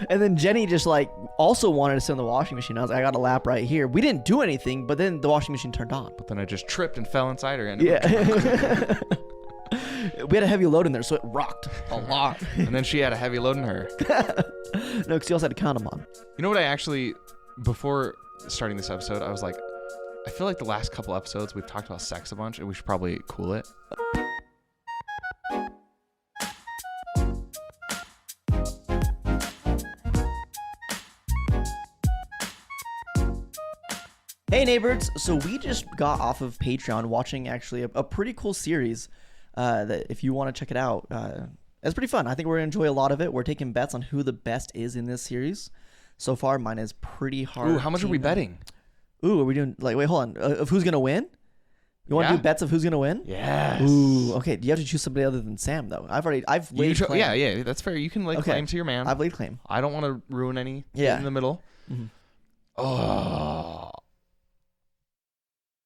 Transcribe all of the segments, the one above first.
And then Jenny just like also wanted to sit in the washing machine. I was like, I got a lap right here. We didn't do anything, but then the washing machine turned on. But then I just tripped and fell inside her. And Yeah. We had a heavy load in there, so it rocked a lot. And then she had a heavy load in her. No, because you also had to count them on. You know what I actually, before starting this episode, I was like, I feel like the last couple episodes we've talked about sex a bunch and we should probably cool it. Hey neighbors, so we just got off of Patreon watching actually a pretty cool series that if you want to check it out, it's pretty fun. I think we're going to enjoy a lot of it. We're taking bets on who the best is in this series. So far, mine is pretty hard. Ooh, how much are we betting? Ooh, are we doing, like, wait, hold on. Of who's going to win? You want to do bets of who's going to win? Yes. Ooh, okay. Do you have to choose somebody other than Sam, though? I've laid claim. Yeah, that's fair. You can lay claim to your man. I've laid claim. I don't want to ruin any in the middle. Mm-hmm. Oh.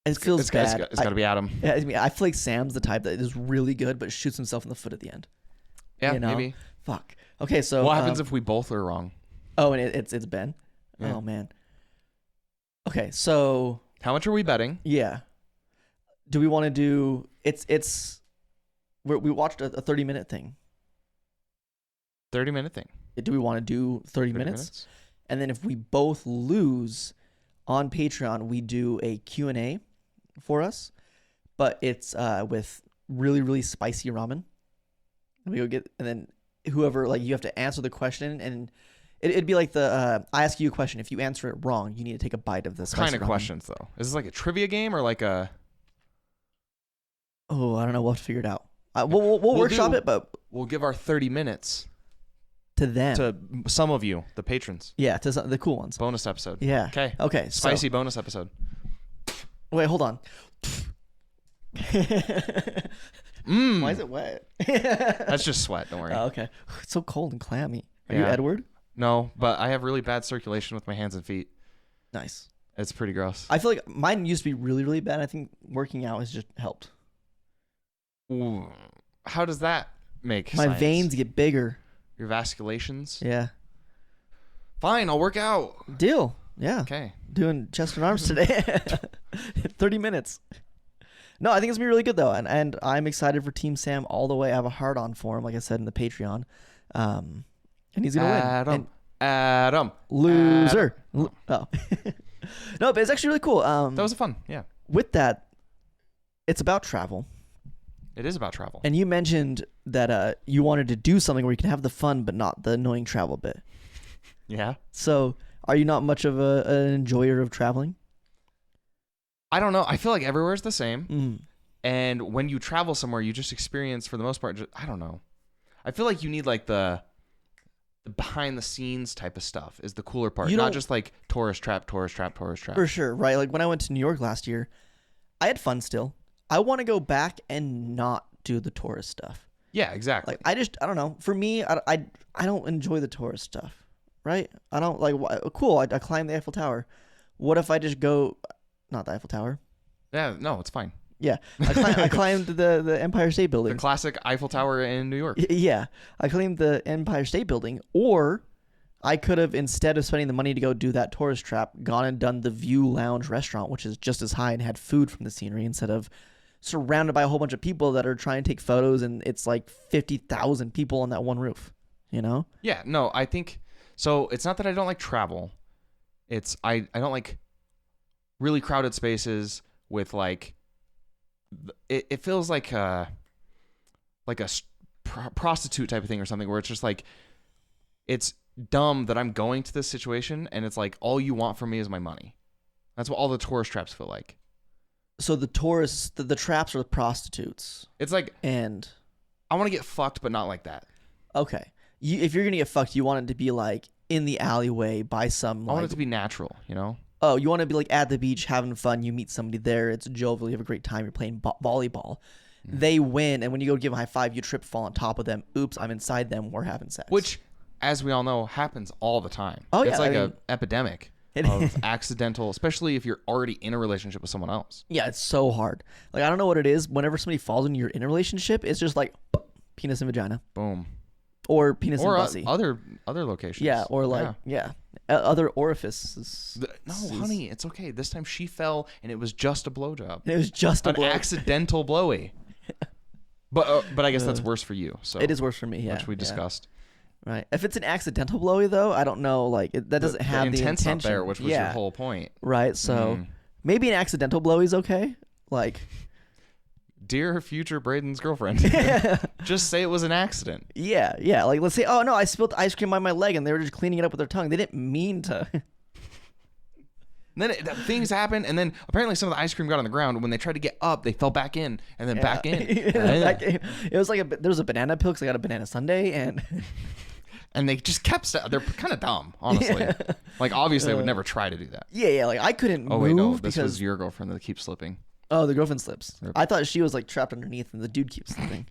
It feels bad. It's got to be Adam. Yeah, I mean, I feel like Sam's the type that is really good, but shoots himself in the foot at the end. Yeah, maybe. Fuck. Okay, so what happens if we both are wrong? Oh, and it's Ben. Yeah. Oh man. Okay, so how much are we betting? Yeah. Do we want to do? We watched a 30-minute thing. 30-minute thing. Do we want to do 30 minutes? And then if we both lose on Patreon, we do a Q&A for us, but it's with really, really spicy ramen. And we go get, and then whoever, like, you have to answer the question, and it'd be like I ask you a question. If you answer it wrong, you need to take a bite of this. What kind of questions, though? Is this like a trivia game or like a? Oh, I don't know. We'll have to figure it out. We'll workshop it, but we'll give our 30 minutes to them, to some of you, the patrons. Yeah, to the cool ones. Bonus episode. Yeah. Okay. Spicy bonus episode. Wait, hold on. Why is it wet? That's just sweat. Don't worry. Oh, okay. It's so cold and clammy. Are you Edward? No, but I have really bad circulation with my hands and feet. Nice. It's pretty gross. I feel like mine used to be really, really bad. I think working out has just helped. Ooh. How does that make my science? Veins get bigger. Your vasculations? Yeah. Fine, I'll work out. Deal. Yeah. Okay. Doing chest and arms today. 30 minutes. No, I think it's going to be really good, though. And I'm excited for Team Sam all the way. I have a hard on for him, like I said, in the Patreon. And he's going to win. Adam. Loser. Oh. No, but it's actually really cool. That was fun. Yeah. With that, it's about travel. It is about travel. And you mentioned that you wanted to do something where you can have the fun but not the annoying travel bit. Yeah. So are you not much of an enjoyer of traveling? I don't know. I feel like everywhere's the same. Mm. And when you travel somewhere, you just experience, for the most part, I don't know. I feel like you need like the behind the scenes type of stuff is the cooler part. Not just like tourist trap. For sure, right? Like when I went to New York last year, I had fun still. I want to go back and not do the tourist stuff. Yeah, exactly. Like I don't know. For me, I don't enjoy the tourist stuff, right? I don't like. Cool. I climbed the Eiffel Tower. What if I just go? Not the Eiffel Tower. Yeah, no, it's fine. Yeah, I climbed the Empire State Building. The classic Eiffel Tower in New York. Yeah, I climbed the Empire State Building, or I could have, instead of spending the money to go do that tourist trap, gone and done the View Lounge restaurant, which is just as high, and had food from the scenery instead of surrounded by a whole bunch of people that are trying to take photos, and it's like 50,000 people on that one roof, you know? Yeah, no, I think, so it's not that I don't like travel. It's, I don't like really crowded spaces with like, it feels like a prostitute type of thing or something where it's just like, it's dumb that I'm going to this situation and it's like, all you want from me is my money. That's what all the tourist traps feel like. So the tourists, the traps are the prostitutes. It's like, and I want to get fucked, but not like that. Okay. If you're going to get fucked, you want it to be like in the alleyway by some, I want it to be natural, you know? Oh, you want to be like at the beach having fun. You meet somebody there. It's jovial. You have a great time. You're playing volleyball. Mm. They win. And when you go give them a high five, you trip, fall on top of them. Oops, I'm inside them. We're having sex. Which, as we all know, happens all the time. Oh, yeah. It's like an epidemic of accidental, especially if you're already in a relationship with someone else. Yeah, it's so hard. Like, I don't know what it is. Whenever somebody falls into you're in a relationship, it's just like penis and vagina. Boom. or penis or and bussy. other locations. Yeah, or like other orifices. No, honey, it's okay. This time she fell, and it was just a blowjob. It was just an accidental blowy. But I guess that's worse for you. So it is worse for me. Yeah, which we discussed. Right. If it's an accidental blowy, though, I don't know. Like that doesn't have the intention not there, which was your whole point. Right. So maybe an accidental blowy's okay. Like, dear future Braden's girlfriend, just say it was an accident. Yeah. Yeah. Like, let's say, oh no, I spilled ice cream on my leg, and they were just cleaning it up with their tongue. They didn't mean to. And then things happened, and then apparently some of the ice cream got on the ground. When they tried to get up, they fell back in, and then back in. It was like there was a banana peel because I got a banana sundae, and they just kept. They're kind of dumb, honestly. Yeah. Like obviously, I would never try to do that. Yeah. Like I couldn't move. Oh wait, no, this was your girlfriend that keeps slipping. Oh, the girlfriend slips. Rip. I thought she was like trapped underneath, and the dude keeps slipping.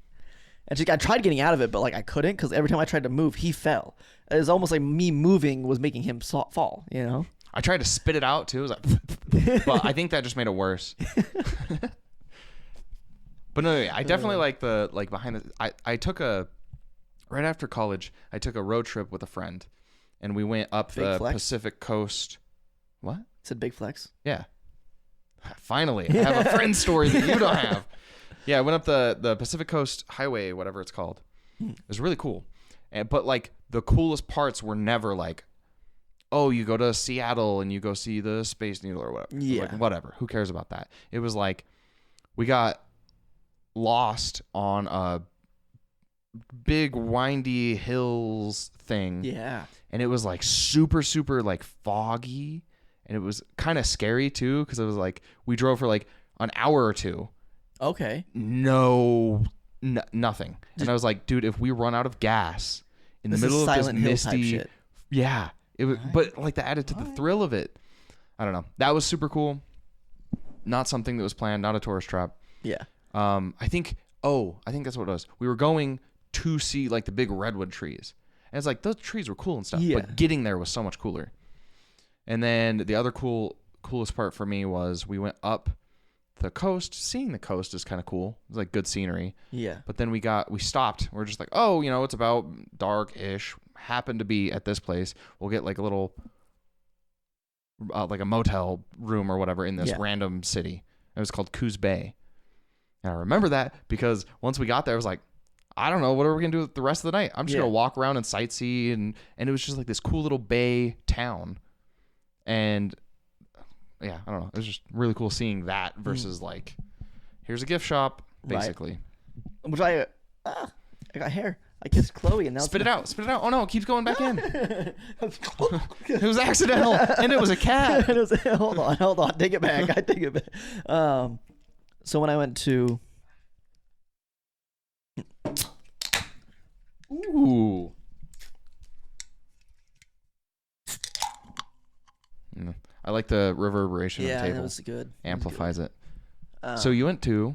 And I tried getting out of it, but like I couldn't because every time I tried to move, he fell. It was almost like me moving was making him fall. You know. I tried to spit it out too. It was like, but I think that just made it worse. But no, I definitely like behind the. I took right after college. I took a road trip with a friend, and we went up the Pacific Coast. What? Said big flex. Yeah. Finally, I have a friend story that you don't have. Yeah, I went up the Pacific Coast Highway, whatever it's called. It was really cool, but like the coolest parts were never like, oh, you go to Seattle and you go see the Space Needle or whatever. Yeah. Like, whatever. Who cares about that? It was like we got lost on a big windy hills thing. Yeah. And it was like super, super like foggy. And it was kind of scary too because it was like we drove for like an hour or two. Okay. Nothing. And I was like, dude, if we run out of gas in the middle of this misty, yeah. It was, but like that added to the thrill of it. I don't know. That was super cool. Not something that was planned. Not a tourist trap. Yeah. I think that's what it was. We were going to see like the big redwood trees, and it's like those trees were cool and stuff. Yeah. But getting there was so much cooler. And then the other coolest part for me was we went up the coast. Seeing the coast is kind of cool. It was like good scenery. Yeah. But then we stopped. We're just like, oh, it's about dark-ish. Happened to be at this place. We'll get like a little like a motel room or whatever in this random city. It was called Coos Bay. And I remember that because once we got there, I was like, I don't know, what are we gonna do the rest of the night? I'm just gonna walk around and sightsee, and it was just like this cool little bay town. And yeah, I don't know. It was just really cool seeing that versus like, here's a gift shop, basically. Right. Which I got hair. I kissed Chloe and now spit it out. Oh no, it keeps going back in. It was accidental, and it was a cat. Hold on. Take it back. I take it back. So when I went to, ooh, I like the reverberation of the table. Yeah, it was good. Amplifies it. So you went to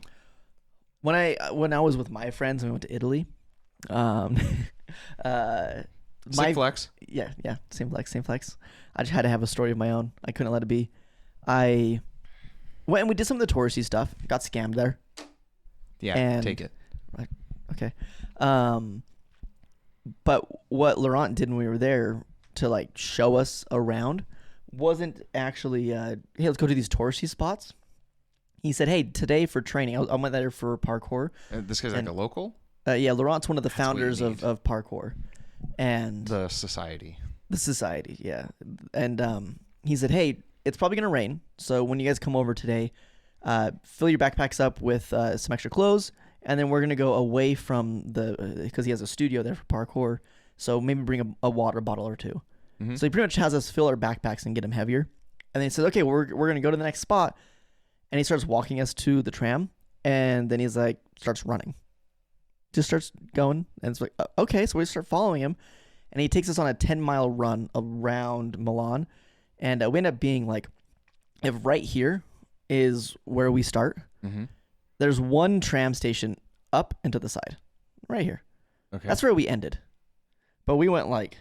when I was with my friends and we went to Italy. Sick flex. Yeah, same flex. I just had to have a story of my own. I couldn't let it be. I went and we did some of the touristy stuff. Got scammed there. Yeah, take it. Right. Okay. But what Laurent did when we were there to like show us around wasn't actually hey, let's go to these touristy spots. He said, hey, today for training, I went there for parkour. This guy's like a local? Yeah, Laurent's one of the founders of parkour. And the society, yeah. And he said, hey, it's probably going to rain. So when you guys come over today, fill your backpacks up with some extra clothes. And then we're going to go away from because he has a studio there for parkour. So maybe bring a water bottle or two. Mm-hmm. So he pretty much has us fill our backpacks and get them heavier. And then he says, okay, we're going to go to the next spot. And he starts walking us to the tram. And then he's like, starts running. Just starts going. And it's like, okay. So we start following him. And he takes us on a 10-mile run around Milan. And we end up being like, if right here is where we start, mm-hmm. There's one tram station up and to the side. Right here. Okay. That's where we ended. But we went like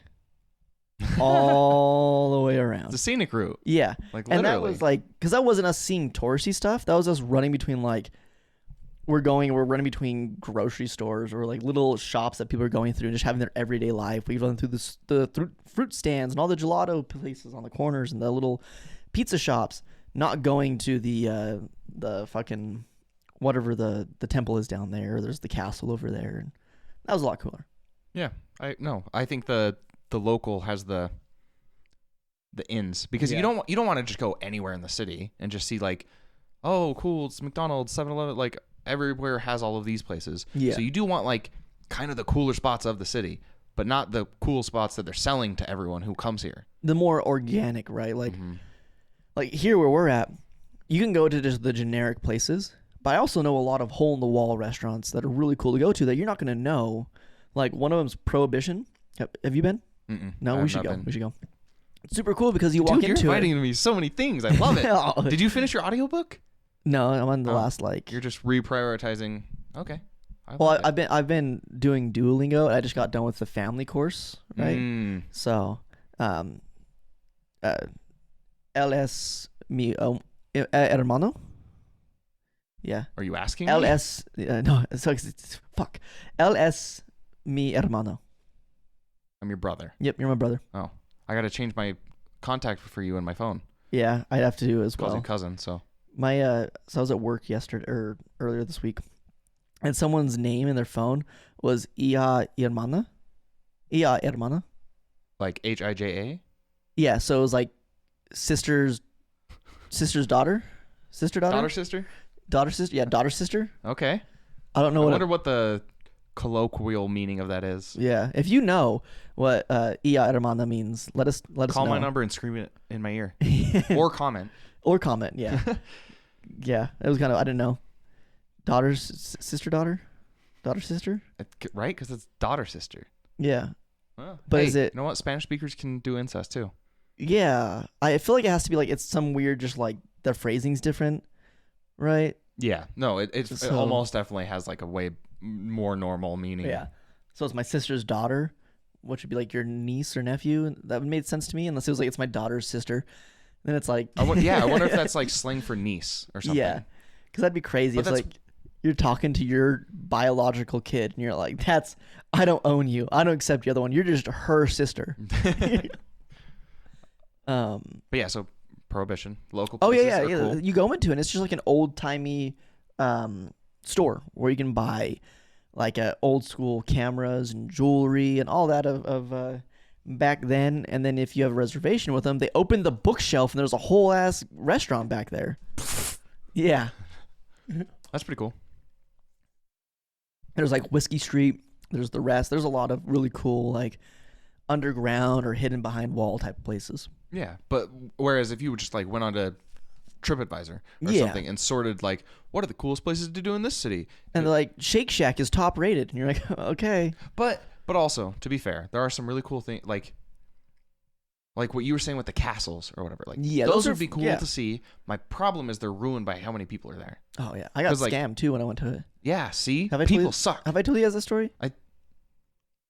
all the way around. It's a scenic route. Yeah. Like literally. And that was like, because that wasn't us seeing touristy stuff. That was us running between like we're running between grocery stores or like little shops that people are going through and just having their everyday life. We run through the fruit stands and all the gelato places on the corners and the little pizza shops, not going to the fucking whatever the temple is down there. There's the castle over there, and that was a lot cooler. Yeah, I think the local has the inns, because you don't want to just go anywhere in the city and just see like, oh cool, it's McDonald's, 7-Eleven, like everywhere has all of these places. Yeah. So you do want like kind of the cooler spots of the city, but not the cool spots that they're selling to everyone who comes here. The more organic, right? Like like here where we're at, you can go to just the generic places, but I also know a lot of hole in the wall restaurants that are really cool to go to that you're not going to know. Like one of them's Prohibition. Have you been? No, we should go. We should go. It's super cool because you walk into it. You're inviting me so many things. I love it. Oh. Did you finish your audiobook? No, I'm on the last like. You're just reprioritizing. Okay. I've been doing Duolingo. And I just got done with the family course, right? So, LS mi hermano. Yeah. Are you asking LS no, it's fuck. LS mi hermano. I'm your brother. Yep, you're my brother. Oh, I got to change my contact for you in my phone. Yeah, I'd have to do it as well. Calls your cousin, so. So I was at work yesterday or earlier this week, and someone's name in their phone was Ia Hermana. Ia Hermana. Like HIJA? Yeah, so it was like sister's daughter? Sister daughter? Daughter sister? Daughter sister? Yeah, daughter sister. Okay. I don't know I wonder what the colloquial meaning of that is. Yeah, if you know what Ia Hermana means, let us Call know. my number and scream it in my ear. Or comment. Or comment, yeah. Yeah, it was kind of, I didn't know. Sister? Right? Because it's daughter sister. Yeah. Oh. But hey, is it... You know what? Spanish speakers can do incest too. Yeah. I feel like it has to be like, it's some weird, just like, the phrasing's different, right? Yeah. No, it almost definitely has like a way more normal meaning. Yeah. So it's my sister's daughter, which would be like your niece or nephew. That would make sense to me, unless it was like, it's my daughter's sister. Then it's like... I wonder if that's like slang for niece or something. Yeah. Because that'd be crazy. It's like you're talking to your biological kid and you're like, I don't own you. I don't accept the other one. You're just her sister. But yeah, so Prohibition, local Oh, places yeah. cool. You go into it and it's just like an old-timey store where you can buy like old school cameras and jewelry and all that of back then. And then if you have a reservation with them, they open the bookshelf and there's a whole ass restaurant back there. Yeah. That's pretty cool. There's like Whiskey Street. There's the rest. There's a lot of really cool like underground or hidden behind wall type of places. Yeah, but whereas if you just like went on to TripAdvisor or something and sorted like, what are the coolest places to do in this city? And they're like, Shake Shack is top rated. And you're like, okay. But also, to be fair, there are some really cool things like what you were saying with the castles or whatever. Like, yeah, those would be cool to see. My problem is they're ruined by how many people are there. Oh, yeah. I got scammed too when I went to it. Yeah, see? People suck. Have I told you guys this story? I'm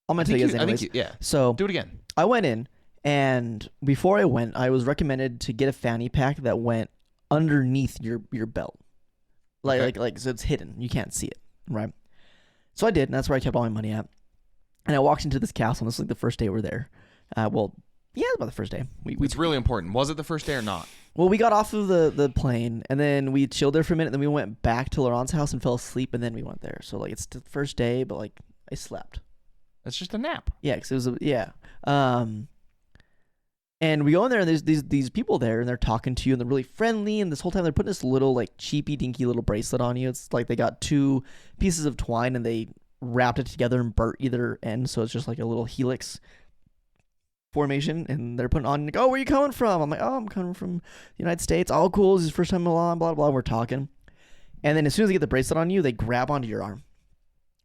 going to tell you guys anyways. Yeah. So, do it again. I went in, and before I went, I was recommended to get a fanny pack that went underneath your belt. Like, so it's hidden. You can't see it, right? So I did, and that's where I kept all my money at. And I walked into this castle, and this was like the first day we were there. Yeah, about the first day. It's really important. Was it the first day or not? Well, we got off of the plane, and then we chilled there for a minute, and then we went back to Laurent's house and fell asleep, and then we went there. So, like, it's the first day, but, like, I slept. It's just a nap. Yeah, because it was, and we go in there, and there's these people there, and they're talking to you, and they're really friendly, and this whole time they're putting this little, like, cheapy, dinky little bracelet on you. It's like they got 2 pieces of twine, and they wrapped it together and burnt either end, so it's just like a little helix formation, and they're putting on, like, oh, where are you coming from? I'm like, oh, I'm coming from the United States. All cool. This is the first time in Milan, blah, blah, blah. We're talking. And then as soon as they get the bracelet on you, they grab onto your arm.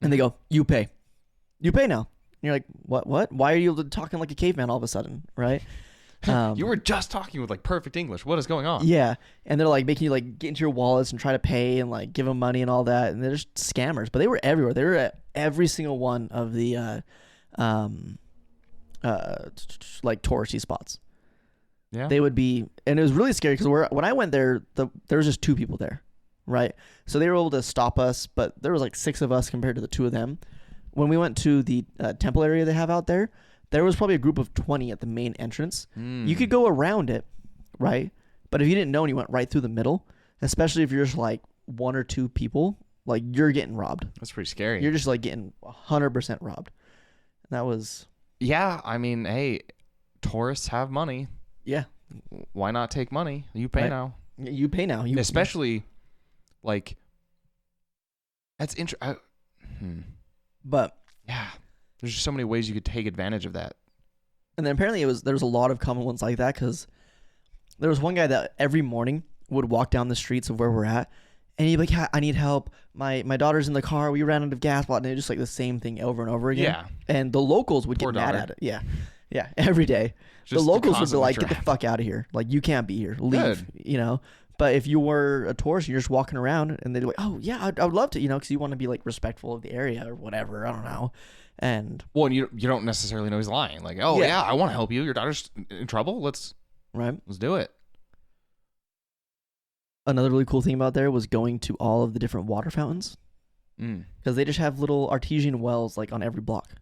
And they go, you pay. You pay now. And you're like, what? Why are you talking like a caveman all of a sudden, right? You were just talking with, like, perfect English. What is going on? Yeah. And they're, like, making you, like, get into your wallets and try to pay and, like, give them money and all that. And they're just scammers. But they were everywhere. They were at every single one of the like touristy spots. Yeah, they would be, and it was really scary because when I went there, there was just 2 people there, right? So they were able to stop us, but there was like 6 of us compared to the 2 of them. When we went to the temple area they have out there, there was probably a group of 20 at the main entrance. You could go around it, right? But if you didn't know and you went right through the middle, especially if you're just like 1 or 2 people, like you're getting robbed. That's pretty scary. You're just like getting 100% robbed. That was... Yeah, I mean, hey, tourists have money. Yeah. Why not take money? You pay now. You pay now. Especially, like, that's interesting. But... Yeah. There's just so many ways you could take advantage of that. And then apparently there was a lot of common ones like that, because there was one guy that every morning would walk down the streets of where we're at, and he'd be like, I need help. My daughter's in the car. We ran out of gas. And just like the same thing over and over again. Yeah. And the locals would Poor get mad daughter. at it. Yeah. Yeah. Every day. Just the locals would be like, constant get the fuck out of here. Like, you can't be here. Leave. Good. But if you were a tourist and you're just walking around, and they'd be like, oh, yeah, I would love to, because you want to be like respectful of the area or whatever. I don't know. And you don't necessarily know he's lying. Like, oh yeah, I want to help you. Your daughter's in trouble. Let's do it. Another really cool thing about there was going to all of the different water fountains, because they just have little artesian wells like on every block.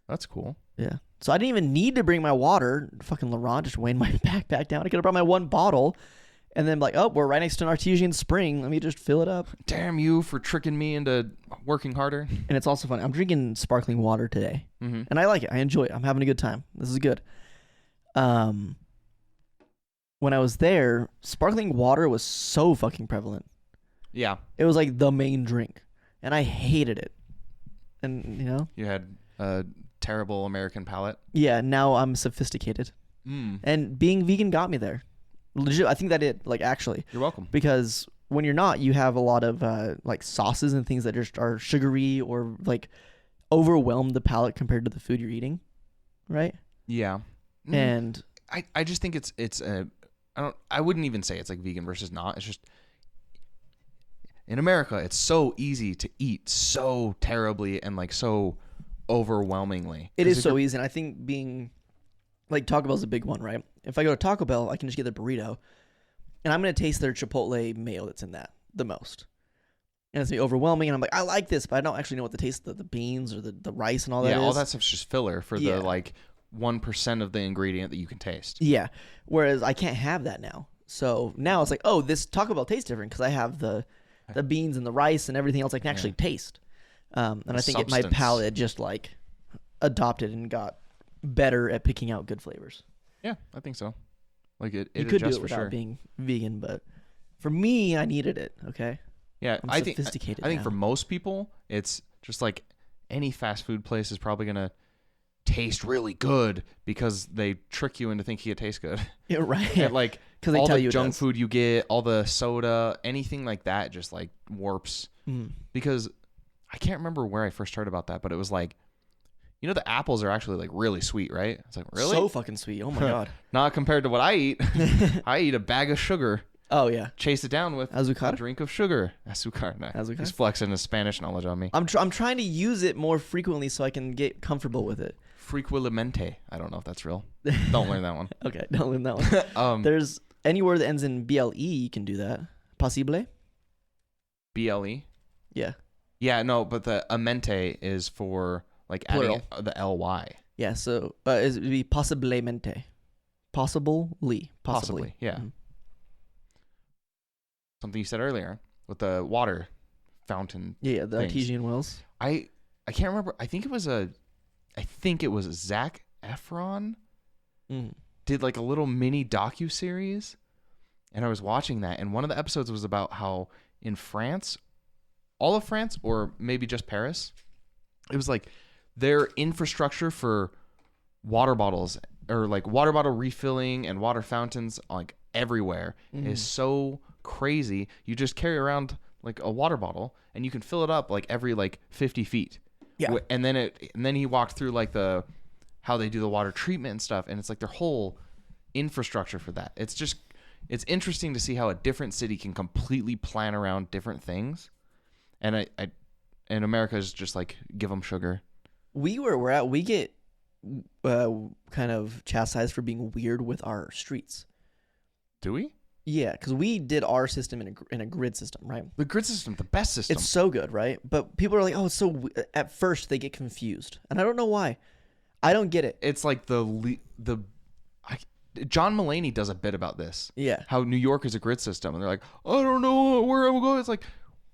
That's cool. Yeah. So I didn't even need to bring my water. Fucking Laurent just weighing my backpack down. I could have brought my 1 bottle, and then like, oh, we're right next to an artesian spring. Let me just fill it up. Damn you for tricking me into working harder. And it's also fun. I'm drinking sparkling water today, and I like it. I enjoy it. I'm having a good time. This is good. When I was there, sparkling water was so fucking prevalent. Yeah. It was like the main drink, and I hated it. And you had a terrible American palate. Yeah. Now I'm sophisticated, and being vegan got me there. Legit, I think that actually. You're welcome. Because when you're not, you have a lot of like sauces and things that just are sugary or like overwhelm the palate compared to the food you're eating, right? Yeah. And I just think it's I wouldn't even say it's like vegan versus not. It's just in America, it's so easy to eat so terribly and like so overwhelmingly. It is so easy, and I think being like Taco Bell's a big one, right? If I go to Taco Bell, I can just get the burrito, and I'm gonna taste their chipotle mayo that's in that the most, and it's gonna be overwhelming. And I'm like, I like this, but I don't actually know what the taste of the beans or the rice and all that is. Yeah, all that stuff's just filler for the like 1% of the ingredient that you can taste. Yeah, whereas I can't have that now. So now it's like, oh, this Taco Bell tastes different because I have the beans and the rice and everything else I can actually taste. And I think my palate just like adopted and got better at picking out good flavors. Yeah, I think so. Like it you could do it for without sure. being vegan, but for me, I needed it. Okay. Yeah, I think for most people, it's just like any fast food place is probably gonna taste really good because they trick you into thinking it tastes good. Yeah, right. And like because they all tell the you junk food you get, all the soda, anything like that, just like warps. Because I can't remember where I first heard about that, but it was like, the apples are actually like really sweet, right? It's like, really? So fucking sweet. Oh my god. Not compared to what I eat. I eat a bag of sugar. Oh yeah. Chase it down with azúcar? A drink of sugar. Azúcar. No. Azúcar? He's flexing his Spanish knowledge on me. I'm trying to use it more frequently so I can get comfortable with it. Frequilmente. I don't know if that's real. Don't learn that one. Okay, don't learn that one. There's any word that ends in BLE, you can do that. Posible? BLE? Yeah. Yeah, no, but the amente is for like adding the LY. Yeah, so it would be posiblemente. Possibly. Yeah. Something you said earlier with the water fountain. Yeah, the things. artesian wells. I can't remember. I think it was Zac Efron did like a little mini docu-series, and I was watching that, and one of the episodes was about how in France, all of France, or maybe just Paris, it was like their infrastructure for water bottles or like water bottle refilling and water fountains like everywhere is so crazy. You just carry around like a water bottle and you can fill it up like every like 50 feet. Yeah. And then he walked through like how they do the water treatment and stuff, and it's like their whole infrastructure for that. It's interesting to see how a different city can completely plan around different things. And and America is just like, give them sugar. We get kind of chastised for being weird with our streets. Do we? Yeah, because we did our system in a grid system, right? The grid system, the best system. It's so good, right? But people are like, oh, it's so. At first, they get confused, and I don't know why. I don't get it. It's like John Mulaney does a bit about this. Yeah. How New York is a grid system, and they're like, I don't know where I'm going. It's like,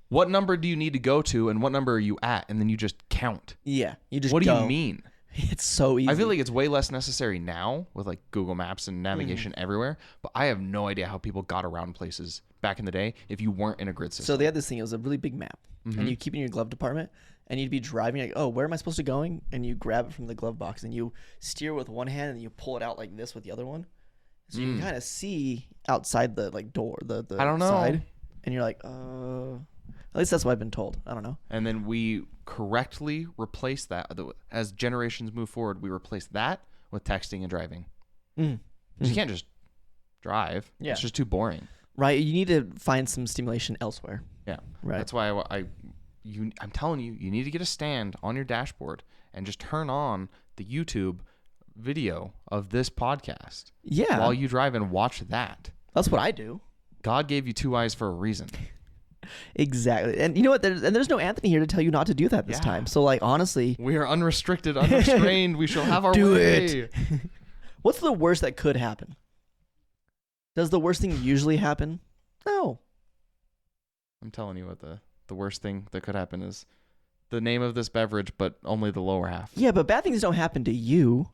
what number do you need to go to, and what number are you at, and then you just count. Yeah, you just. What go. do you mean? It's so easy. I feel like it's way less necessary now with like Google Maps and navigation everywhere, but I have no idea how people got around places back in the day if you weren't in a grid system. So they had this thing. It was a really big map, and you keep it in your glove department, and you'd be driving like, oh, where am I supposed to going? And you grab it from the glove box, and you steer with one hand, and you pull it out like this with the other one, so you can kind of see outside the like door, the I don't know. side, and you're like, at least that's what I've been told. I don't know. And then we correctly replace that. As generations move forward, we replace that with texting and driving. You can't just drive. Yeah. It's just too boring. Right. You need to find some stimulation elsewhere. Yeah. Right. That's why I'm telling you, you need to get a stand on your dashboard and just turn on the YouTube video of this podcast. Yeah. While you drive and watch that. That's what I do. God gave you two eyes for a reason. Exactly. And you know what? There's no Anthony here to tell you not to do that this time. So like, honestly, we are unrestricted, unrestrained. We shall have our do way. It. What's the worst that could happen? Does the worst thing usually happen? No. I'm telling you what the worst thing that could happen is the name of this beverage, but only the lower half. Yeah, but bad things don't happen to you.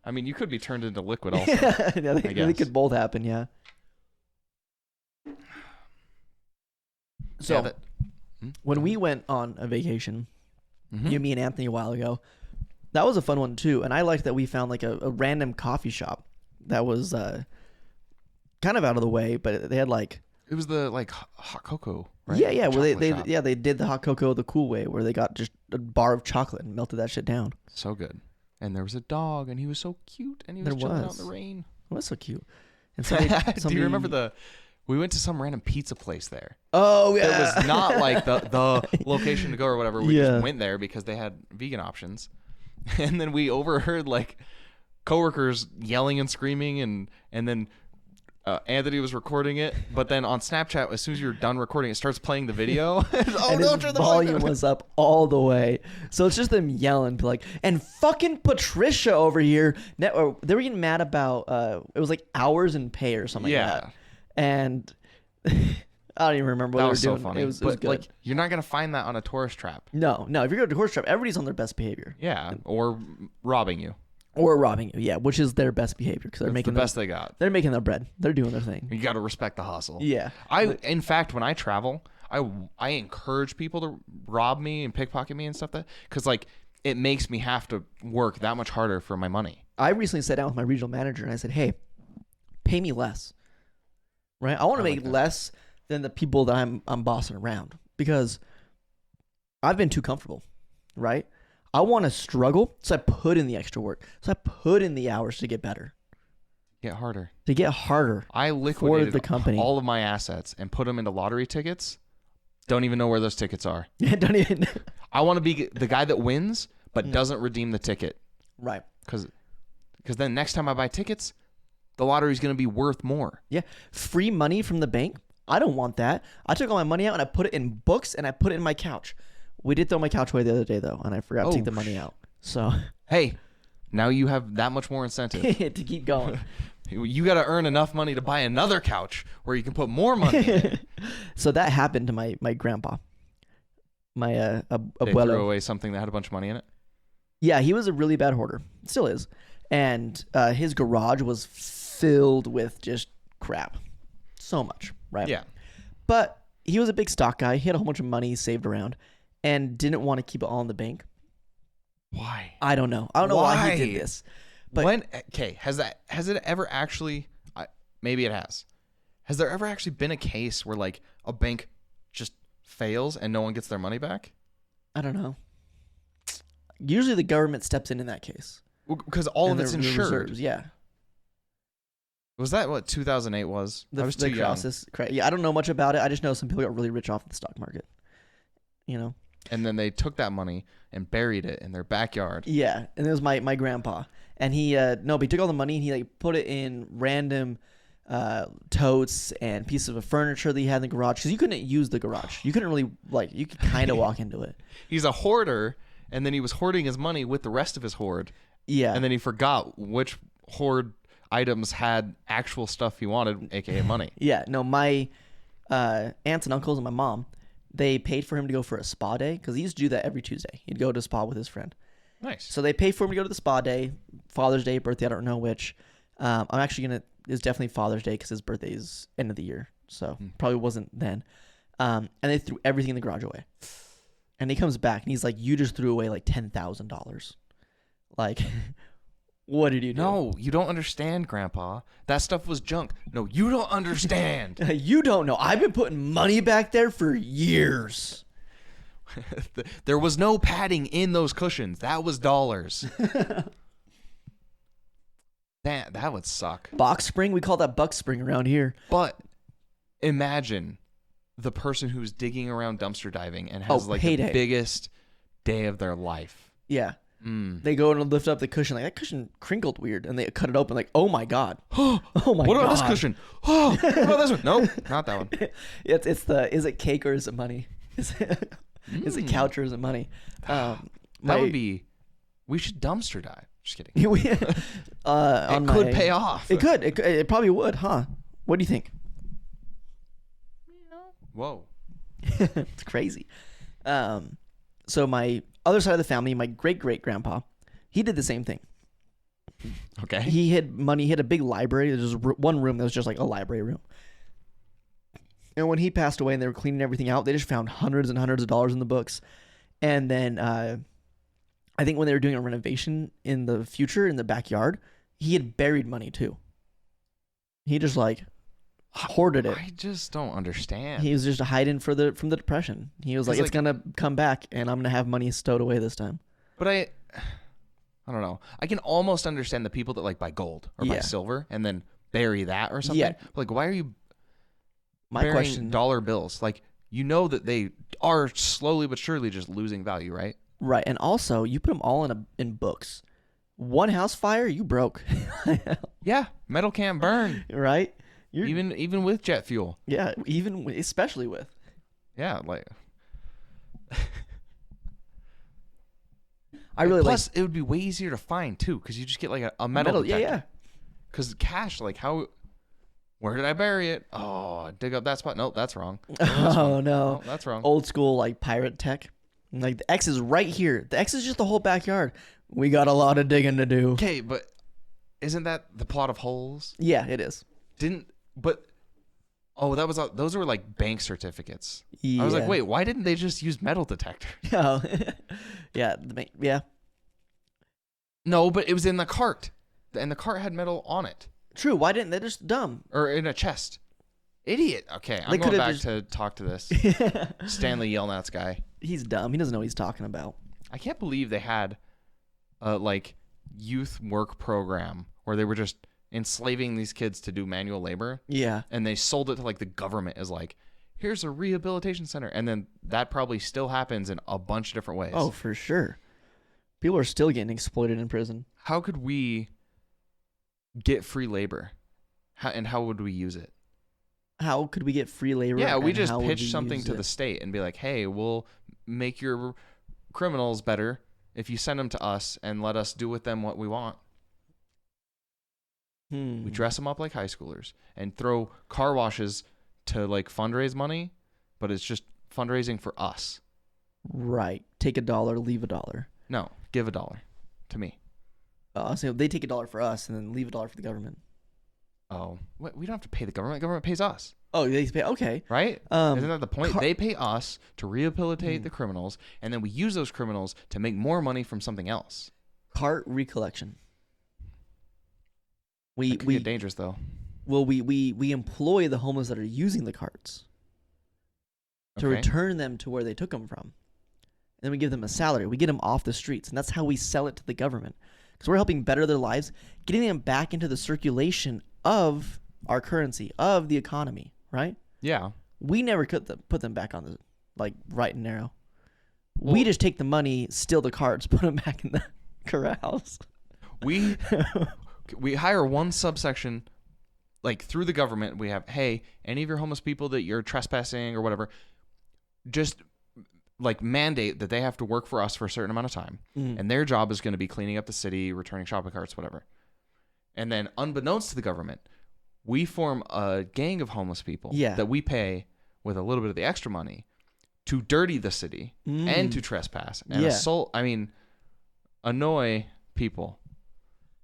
I mean, you could be turned into liquid also. Yeah, they could both happen, yeah. So, when we went on a vacation, you, me, and Anthony a while ago, that was a fun one too. And I liked that we found like a random coffee shop that was kind of out of the way, but they had like... It was the like hot cocoa, right? Yeah, yeah. Where they did the hot cocoa the cool way, where they got just a bar of chocolate and melted that shit down. So good. And there was a dog, and he was so cute, and he was chilling out in the rain. It was so cute. And do you remember we went to some random pizza place there. Oh, yeah. It was not like the location to go or whatever. We just went there because they had vegan options. And then we overheard like coworkers yelling and screaming, and then Anthony was recording it. But then on Snapchat, as soon as you're done recording, it starts playing the video. And his volume was up all the way. So it's just them yelling like, and fucking Patricia over here. They were getting mad about, it was like hours in pay or something like that. And I don't even remember what they were doing. So funny. It was good. Like, you're not going to find that on a tourist trap. No. If you go to a tourist trap, everybody's on their best behavior. Yeah, or robbing you. Or robbing you, yeah, which is their best behavior because they're making the best they got. They're making their bread. They're doing their thing. You got to respect the hustle. Yeah. In fact, when I travel, I encourage people to rob me and pickpocket me and stuff because like it makes me have to work that much harder for my money. I recently sat down with my regional manager and I said, "Hey, pay me less. Right? I want to make less than the people that I'm bossing around because I've been too comfortable, right? I want to struggle, so I put in the extra work. So I put in the hours to get better. Get harder. To get harder. I liquidated for the company. All of my assets and put them into lottery tickets. Don't even know where those tickets are. Don't even. I want to be the guy that wins but doesn't redeem the ticket. Right. Because then next time I buy tickets, the lottery's going to be worth more. Yeah. Free money from the bank. I don't want that. I took all my money out and I put it in books and I put it in my couch. We did throw my couch away the other day, though, and I forgot to take the money out. So, hey, now you have that much more incentive to keep going. You got to earn enough money to buy another couch where you can put more money in it. So that happened to my grandpa. My abuelo. They threw away something that had a bunch of money in it? Yeah, he was a really bad hoarder. Still is. And his garage was filled with just crap. So much, right? Yeah. But he was a big stock guy. He had a whole bunch of money saved around. And didn't want to keep it all in the bank. Why? I don't know. I don't know why he did this. But has it ever actually? Maybe it has. Has there ever actually been a case where like a bank just fails and no one gets their money back? I don't know. Usually the government steps in that case because all of it's insured. Reserves, yeah. Was that what 2008 was? I was too young. Yeah, I don't know much about it. I just know some people got really rich off the stock market. You know. And then they took that money and buried it in their backyard. Yeah, and it was my grandpa. And he but he took all the money and he like put it in random totes and pieces of furniture that he had in the garage because you couldn't use the garage. You couldn't really you could kind of walk into it. He's a hoarder, and then he was hoarding his money with the rest of his hoard. Yeah. And then he forgot which hoard items had actual stuff he wanted, aka money. Yeah. No, my aunts and uncles and my mom, they paid for him to go for a spa day because he used to do that every Tuesday. He'd go to a spa with his friend. Nice. So they paid for him to go to the spa day, Father's Day, birthday, I don't know which. I'm actually going to, it's definitely Father's Day because his birthday is end of the year. So probably wasn't then. And they threw everything in the garage away. And he comes back and he's like, you just threw away like $10,000. Like, what did you do? No, you don't understand, Grandpa. That stuff was junk. No, you don't understand. You don't know. I've been putting money back there for years. There was no padding in those cushions. That was dollars. That would suck. Box spring? We call that buck spring around here. But imagine the person who's digging around dumpster diving and has the biggest day of their life. Yeah. They go and lift up the cushion. Like, that cushion crinkled weird. And they cut it open like, oh my God. Oh my God. What about this cushion? Oh, what about this one? Nope, not that one. It's the, is it cake or is it money? Is it couch or is it money? That would be, we should dumpster dive. Just kidding. It could pay off. It could. It probably would, huh? What do you think? Whoa. It's crazy. So my other side of the family, my great-great-grandpa, he did the same thing. Okay. He had money. He had a big library. There was one room that was just like a library room. And when he passed away and they were cleaning everything out, they just found hundreds and hundreds of dollars in the books. And then I think when they were doing a renovation in the future in the backyard, he had buried money too. He just like hoarded it. I just don't understand. He was just hiding from the depression. He was like, it's gonna come back, and I'm gonna have money stowed away this time. But I don't know. I can almost understand the people that like buy gold or buy silver and then bury that or something. Yeah. Like, why are you My question, dollar bills? Like, you know that they are slowly but surely just losing value, right? Right, and also you put them all in books. One house fire, you broke. Yeah, metal can't burn. Right? Even with jet fuel. Yeah, especially with. Yeah, like. Plus, it would be way easier to find too, because you just get like a metal detector. Yeah. Because cash, like where did I bury it? Oh, dig up that spot. Nope, that's wrong. Oh no, that's wrong. Old school like pirate tech. Like the X is right here. The X is just the whole backyard. We got a lot of digging to do. Okay, but isn't that the plot of holes? Yeah, it is. Those were like bank certificates. Yeah. I was like, wait, why didn't they just use metal detectors? Oh, yeah, yeah. No, but it was in the cart, and the cart had metal on it. True. Why didn't they just dumb? Or in a chest. Idiot. Okay, I'm going back to talk to this Stanley Yelnats guy. He's dumb. He doesn't know what he's talking about. I can't believe they had like youth work program where they were just enslaving these kids to do manual labor. Yeah. And they sold it to like the government as like, here's a rehabilitation center. And then that probably still happens in a bunch of different ways. Oh, for sure. People are still getting exploited in prison. How could we get free labor? How would we use it? How could we get free labor? Yeah, we just pitch something to the state and be like, hey, we'll make your criminals better if you send them to us and let us do with them what we want. We dress them up like high schoolers and throw car washes to like fundraise money, but it's just fundraising for us. Right. Take $1, leave $1. No, give $1 to me. So they take $1 for us and then leave $1 for the government. Oh, we don't have to pay the government. The government pays us. Oh, they pay. Okay. Right? Isn't that the point? They pay us to rehabilitate the criminals, and then we use those criminals to make more money from something else. Cart recollection. It could get dangerous though. Well, we employ the homeless that are using the carts to return them to where they took them from. And then we give them a salary. We get them off the streets, and that's how we sell it to the government. Because we're helping better their lives, getting them back into the circulation of our currency, of the economy, right? Yeah. We never could put them back on the right and narrow. Well, we just take the money, steal the carts, put them back in the corrals. We hire one subsection like through the government, we have, hey, any of your homeless people that you're trespassing or whatever, just like mandate that they have to work for us for a certain amount of time. And their job is going to be cleaning up the city, returning shopping carts, whatever. And then unbeknownst to the government, we form a gang of homeless people that we pay with a little bit of the extra money to dirty the city and to trespass and assault. I mean, annoy people.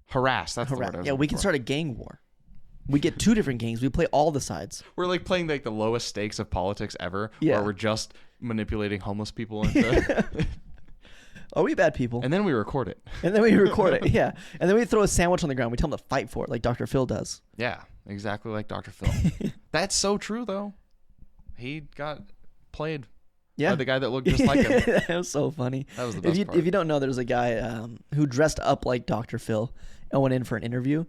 Harass. That's the word I was we can start a gang war. We get 2 different gangs. We play all the sides. We're like playing like the lowest stakes of politics ever, where we're just manipulating homeless people into. Are we bad people? And then we record it. And then we record it, yeah. And then we throw a sandwich on the ground. We tell them to fight for it, like Dr. Phil does. Yeah, exactly like Dr. Phil. That's so true, though. He got played by the guy that looked just like him. That was so funny. That was the best part. If you don't know, there's a guy who dressed up like Dr. Phil and went in for an interview.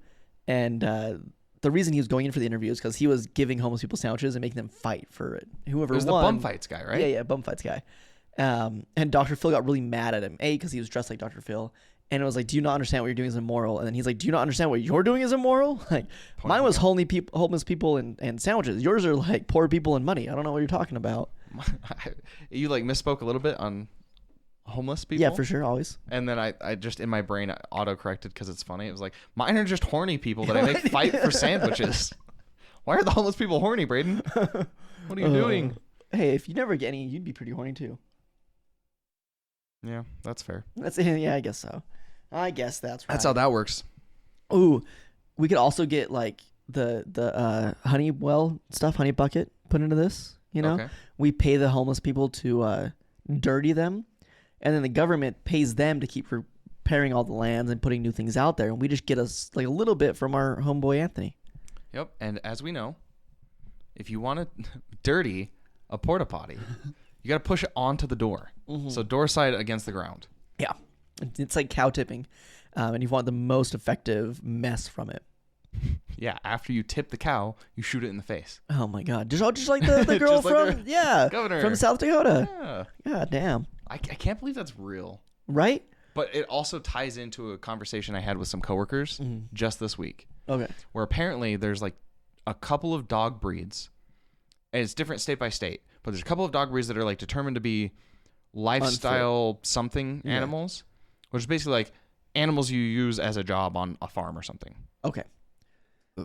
And the reason he was going in for the interview is because he was giving homeless people sandwiches and making them fight for it. Whoever won. It was the bum fights guy, right? Yeah, bum fights guy. And Dr. Phil got really mad at him, because he was dressed like Dr. Phil. And it was like, do you not understand what you're doing is immoral? And then he's like, do you not understand what you're doing is immoral? Like, mine was homeless people and sandwiches. Yours are like poor people and money. I don't know what you're talking about. You like misspoke a little bit on homeless people? Yeah, for sure, always. And then I just, in my brain, auto-corrected because it's funny. It was like, mine are just horny people that I make fight for sandwiches. Why are the homeless people horny, Braden? What are you doing? Hey, if you never get any, you'd be pretty horny too. Yeah, that's fair. Yeah, I guess so. I guess that's right. That's how that works. Ooh, we could also get like the honey honey bucket put into this. You know, we pay the homeless people to dirty them, and then the government pays them to keep repairing all the lands and putting new things out there, and we just get us like a little bit from our homeboy Anthony. Yep, and as we know, if you want to dirty a porta potty, you got to push it onto the door. So door side against the ground. Yeah. It's like cow tipping. And you want the most effective mess from it. Yeah. After you tip the cow, you shoot it in the face. Oh my God. Just like the girl from, Governor. from South Dakota. Yeah. God damn. I can't believe that's real. Right? But it also ties into a conversation I had with some coworkers just this week. Okay. Where apparently there's like a couple of dog breeds. And it's different state by state. But there's a couple of dog breeds that are like determined to be lifestyle something animals, which is basically like animals you use as a job on a farm or something. Okay.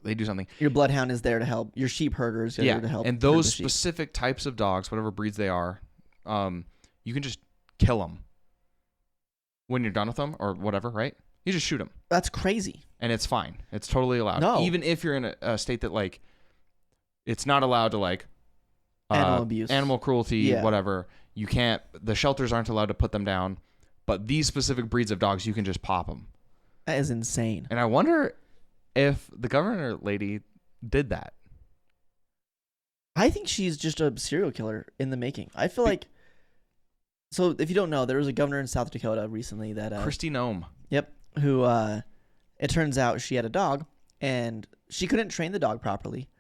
They do something. Your bloodhound is there to help. Your sheep herder is there to help. And those specific types of dogs, whatever breeds they are, you can just kill them when you're done with them or whatever, right? You just shoot them. That's crazy. And it's fine. It's totally allowed. No. Even if you're in a state that like it's not allowed to like animal abuse, animal cruelty, whatever. You can't. The shelters aren't allowed to put them down. But these specific breeds of dogs, you can just pop them. That is insane. And I wonder if the governor lady did that. I think she's just a serial killer in the making. I feel like. So if you don't know, there was a governor in South Dakota recently that Kristi Noem. Yep. Who it turns out she had a dog and she couldn't train the dog properly.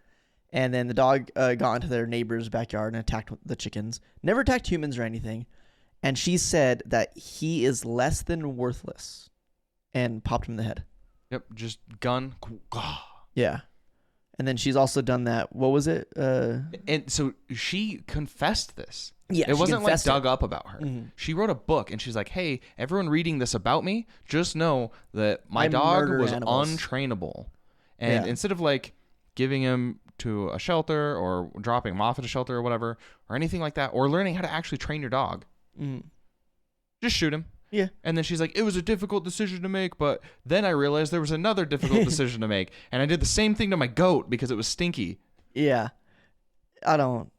And then the dog got into their neighbor's backyard and attacked the chickens. Never attacked humans or anything. And she said that he is less than worthless and popped him in the head. Yep. Just gun. Yeah. And then she's also done that. What was it? And so she confessed this. Yeah. It wasn't like dug up about her. Mm-hmm. She wrote a book and she's like, hey, everyone reading this about me, just know that my dog was untrainable. And instead of like giving him to a shelter or dropping him off at a shelter or whatever, or anything like that, or learning how to actually train your dog, just shoot him. Yeah. And then she's like, it was a difficult decision to make, but then I realized there was another difficult decision to make. And I did the same thing to my goat because it was stinky. Yeah. I don't.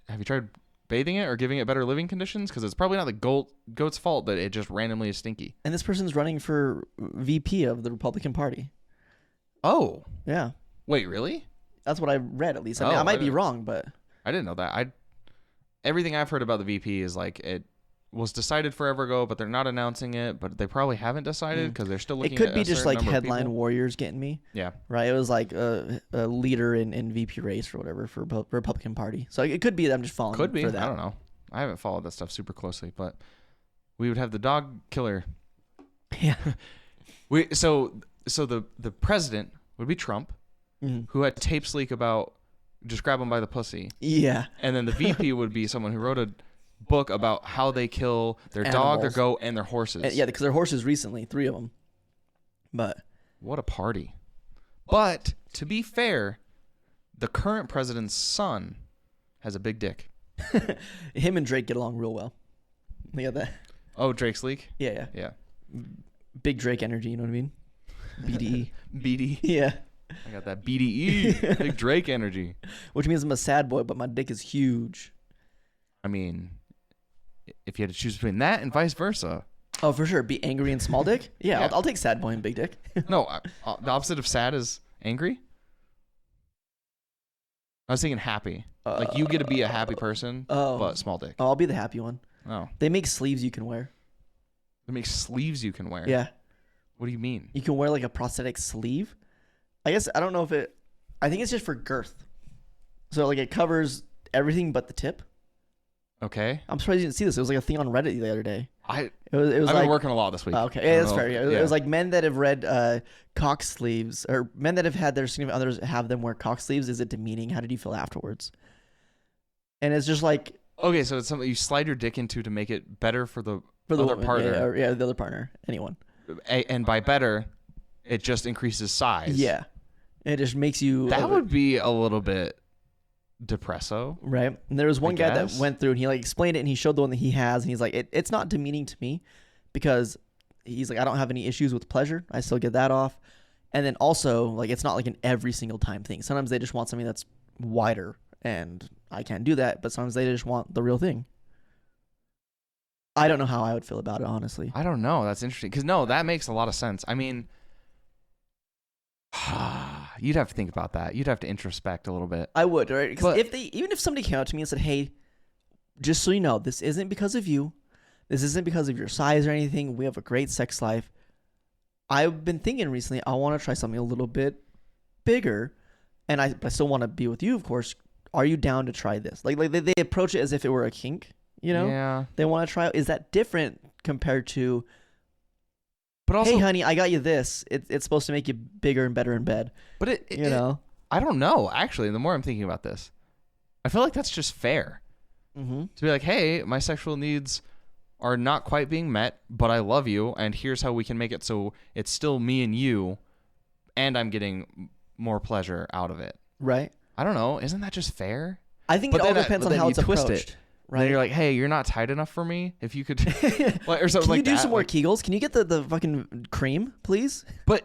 Have you tried bathing it or giving it better living conditions? Because it's probably not the goat's fault that it just randomly is stinky. And this person's running for VP of the Republican Party. Oh. Yeah. Wait, really? That's what I read, at least. I mean, I might be wrong, but I didn't know that. Everything I've heard about the VP is like it was decided forever ago, but they're not announcing it. But they probably haven't decided because they're still looking. It could be just like headline warriors getting me. Yeah. Right. It was like a leader in VP race or whatever for Republican Party. So it could be that I'm just falling. Could be. For that. I don't know. I haven't followed that stuff super closely, but we would have the dog killer. Yeah. So the president would be Trump. who had tapes leak about just grab them by the pussy. Yeah. And then the VP would be someone who wrote a book about how they kill their dog, their goat, and their horses. Yeah, because their horses recently, 3 of them. But what a party. But to be fair, the current president's son has a big dick. Him and Drake get along real well. Look at that. Oh, Drake's leak? Yeah. Big Drake energy, you know what I mean? BDE. BD. Yeah. I got that BDE. Big Drake energy. Which means I'm a sad boy, but my dick is huge. I mean, if you had to choose between that and vice versa. Oh, for sure. Be angry and small dick? Yeah. I'll take sad boy and big dick. No, the opposite of sad is angry. I was thinking happy. Like you get to be a happy person, but small dick. Oh, I'll be the happy one. Oh. They make sleeves you can wear. They make sleeves you can wear? Yeah. What do you mean? You can wear like a prosthetic sleeve. I guess, I don't know if I think it's just for girth. So like it covers everything but the tip. Okay. I'm surprised you didn't see this. It was like a thing on Reddit the other day. I've like, been working a lot this week. Okay, yeah, that's fair. Yeah. It was like men that have read cock sleeves, or men that have had their significant others have them wear cock sleeves. Is it demeaning? How did you feel afterwards? And it's just like, okay, so it's something you slide your dick into to make it better for the other woman, partner. Yeah, the other partner, anyone. And by better, it just increases size. Yeah, it just makes you. That would be a little bit depresso, right? And there was one guy that went through and he like explained it, and he showed the one that he has, and he's like, it's not demeaning to me, because he's like, I don't have any issues with pleasure. I still get that off. And then also, like, it's not like an every single time thing. Sometimes they just want something that's wider, and I can't do that. But sometimes they just want the real thing. I don't know how I would feel about it, honestly. I don't know. That's interesting. Because, no, that makes a lot of sense. I mean, you'd have to think about that. You'd have to introspect a little bit. I would, right? Because even if somebody came out to me and said, hey, just so you know, this isn't because of you. This isn't because of your size or anything. We have a great sex life. I've been thinking recently, I want to try something a little bit bigger, and I still want to be with you, of course. Are you down to try this? Like they approach it as if it were a kink, you know? Yeah. They want to try it. Is that different compared to, but also, hey, honey, I got you this. It's supposed to make you bigger and better in bed. But you know? I don't know, actually. The more I'm thinking about this, I feel like that's just fair. Mm-hmm. To be like, hey, my sexual needs are not quite being met, but I love you, and here's how we can make it so it's still me and you, and I'm getting more pleasure out of it. Right. I don't know. Isn't that just fair? I think it all depends on how it's approached. It, right? And you're like, hey, you're not tight enough for me. If you could, or something Can like you do that. some more Kegels? Can you get the fucking cream, please? But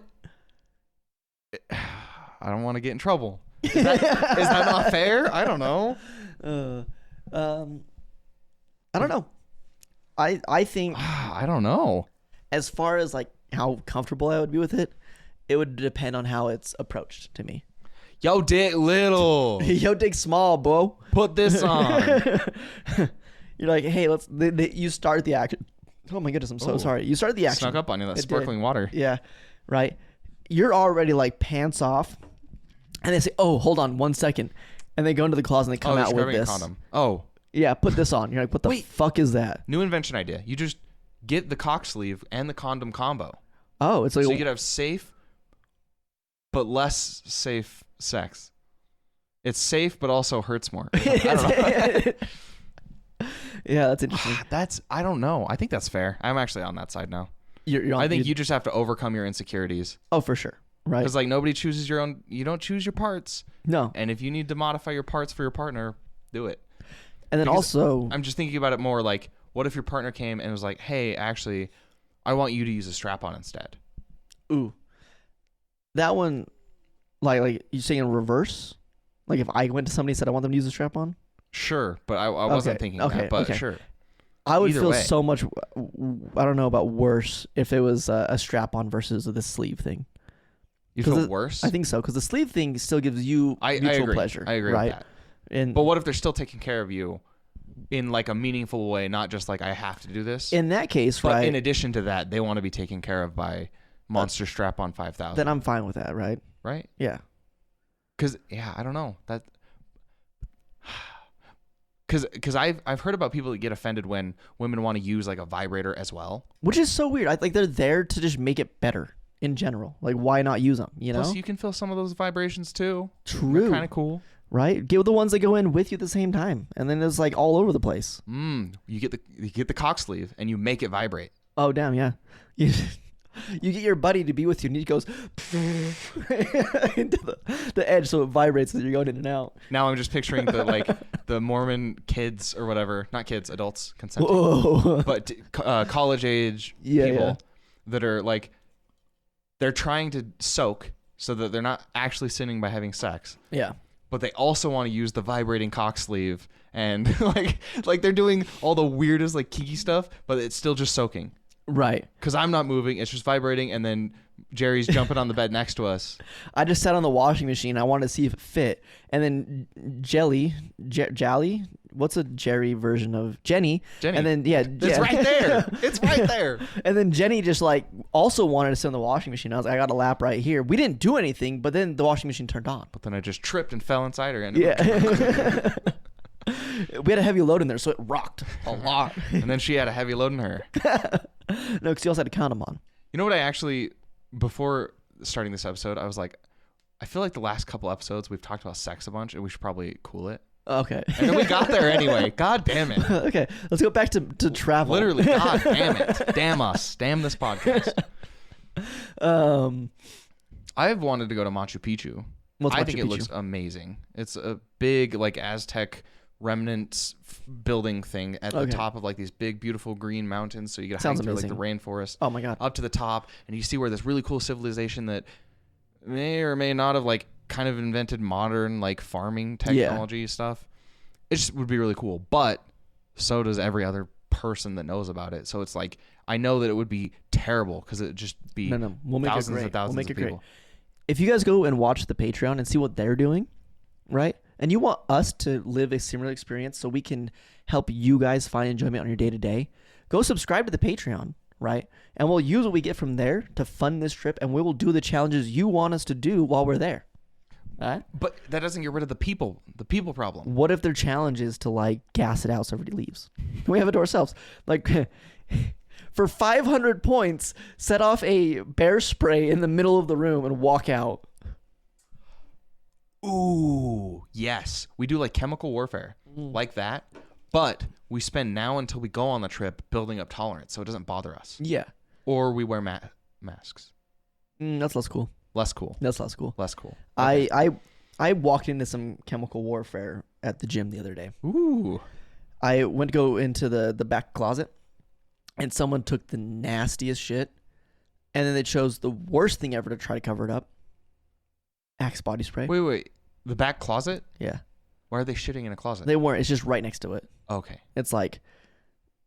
I don't want to get in trouble. Is that not fair? I don't know. I don't know. I think I don't know. As far as like how comfortable I would be with it, it would depend on how it's approached to me. Yo, dick little. Yo, dick small, bro. Put this on. You're like, hey, you start the action. Oh my goodness, I'm so sorry. You started the action. Snuck up on you, that sparkling water. Yeah, right. You're already like pants off, and they say, oh, hold on 1 second. And they go into the closet and they come out with this. Condom. Oh. Yeah, put this on. You're like, what the fuck is that? New invention idea. You just get the cock sleeve and the condom combo. Oh, it's like so you could have safe but less safe sex. It's safe but also hurts more. I don't know. Yeah, that's interesting. I don't know. I think that's fair. I'm actually on that side now. I think you just have to overcome your insecurities. Oh, for sure. Right. Because like nobody chooses your own. You don't choose your parts. No. And if you need to modify your parts for your partner, do it. And then also, I'm just thinking about it more like, what if your partner came and was like, hey, actually, I want you to use a strap-on instead. Ooh. That one, like you saying in reverse? Like if I went to somebody and said I want them to use a strap-on? Sure, but I wasn't thinking that, but sure. I would feel so much, I don't know about worse, if it was a strap-on versus the sleeve thing. You feel worse? I think so, because the sleeve thing still gives you mutual pleasure. I agree with that. But what if they're still taking care of you in like a meaningful way, not just like I have to do this? In that case, but in addition to that, they want to be taken care of by Monster Strap-on 5000. Then I'm fine with that, right? Right? Yeah. Because I don't know that. Because I've heard about people that get offended when women want to use like a vibrator as well, which is so weird. I like they're there to just make it better. in general. Like, why not use them? You know. Plus, you can feel some of those vibrations too. True. Kind of cool. Right? Get the ones that go in with you at the same time, and then it's like all over the place. You get the cock sleeve and you make it vibrate. Oh damn, yeah. You get your buddy to be with you, and he goes into the edge, so it vibrates as you're going in and out. Now I'm just picturing the Mormon kids or whatever, not kids, adults, consenting, Whoa. but college age people that are like, they're trying to soak so that they're not actually sinning by having sex. Yeah. But they also want to use the vibrating cock sleeve and like they're doing all the weirdest like kinky stuff, but it's still just soaking. Right. Because I'm not moving, it's just vibrating, and then Jerry's jumping on the bed next to us. I just sat on the washing machine. I wanted to see if it fit, and then Jally, what's a Jerry version of Jenny? Jenny. And then it's right there. It's right there. And then Jenny just like also wanted to sit on the washing machine. I was like, I got a lap right here. We didn't do anything, but then the washing machine turned on. But then I just tripped and fell inside her. And Yeah. We had a heavy load in there, so it rocked a lot. And then she had a heavy load in her. No, because you also had to count them on. You know what I actually, before starting this episode, I was like, I feel like the last couple episodes we've talked about sex a bunch, and we should probably cool it. Okay. And then we got there anyway. God damn it. Okay, let's go back to travel. Literally, God damn it. Damn us. Damn this podcast. I've wanted to go to Machu Picchu. I think it looks amazing. It's a big like Aztec remnants building thing at the top of like these big beautiful green mountains, so you get to hike through like the rainforest. Oh my god. Up to the top, and you see where this really cool civilization that may or may not have like kind of invented modern like farming technology stuff. It just would be really cool, but so does every other person that knows about it. So it's like, I know that it would be terrible because it'd just be We'll make thousands it great. and thousands We'll make of it people. great. If you guys go and watch the Patreon and see what they're doing, right? And you want us to live a similar experience so we can help you guys find enjoyment on your day-to-day, go subscribe to the Patreon, right? And we'll use what we get from there to fund this trip, and we will do the challenges you want us to do while we're there. All right? But that doesn't get rid of the people problem. What if their challenge is to like gas it out so everybody leaves? We have it to ourselves. Like for 500 points, set off a bear spray in the middle of the room and walk out. Ooh, yes. We do like chemical warfare like that, but we spend now until we go on the trip building up tolerance so it doesn't bother us. Yeah. Or we wear masks. That's less cool. Less cool. That's less cool. Less cool. Okay. I walked into some chemical warfare at the gym the other day. Ooh. I went to go into the back closet, and someone took the nastiest shit, and then they chose the worst thing ever to try to cover it up. Axe body spray. Wait. The back closet? Yeah. Why are they shitting in a closet? They weren't. It's just right next to it. Okay. It's like...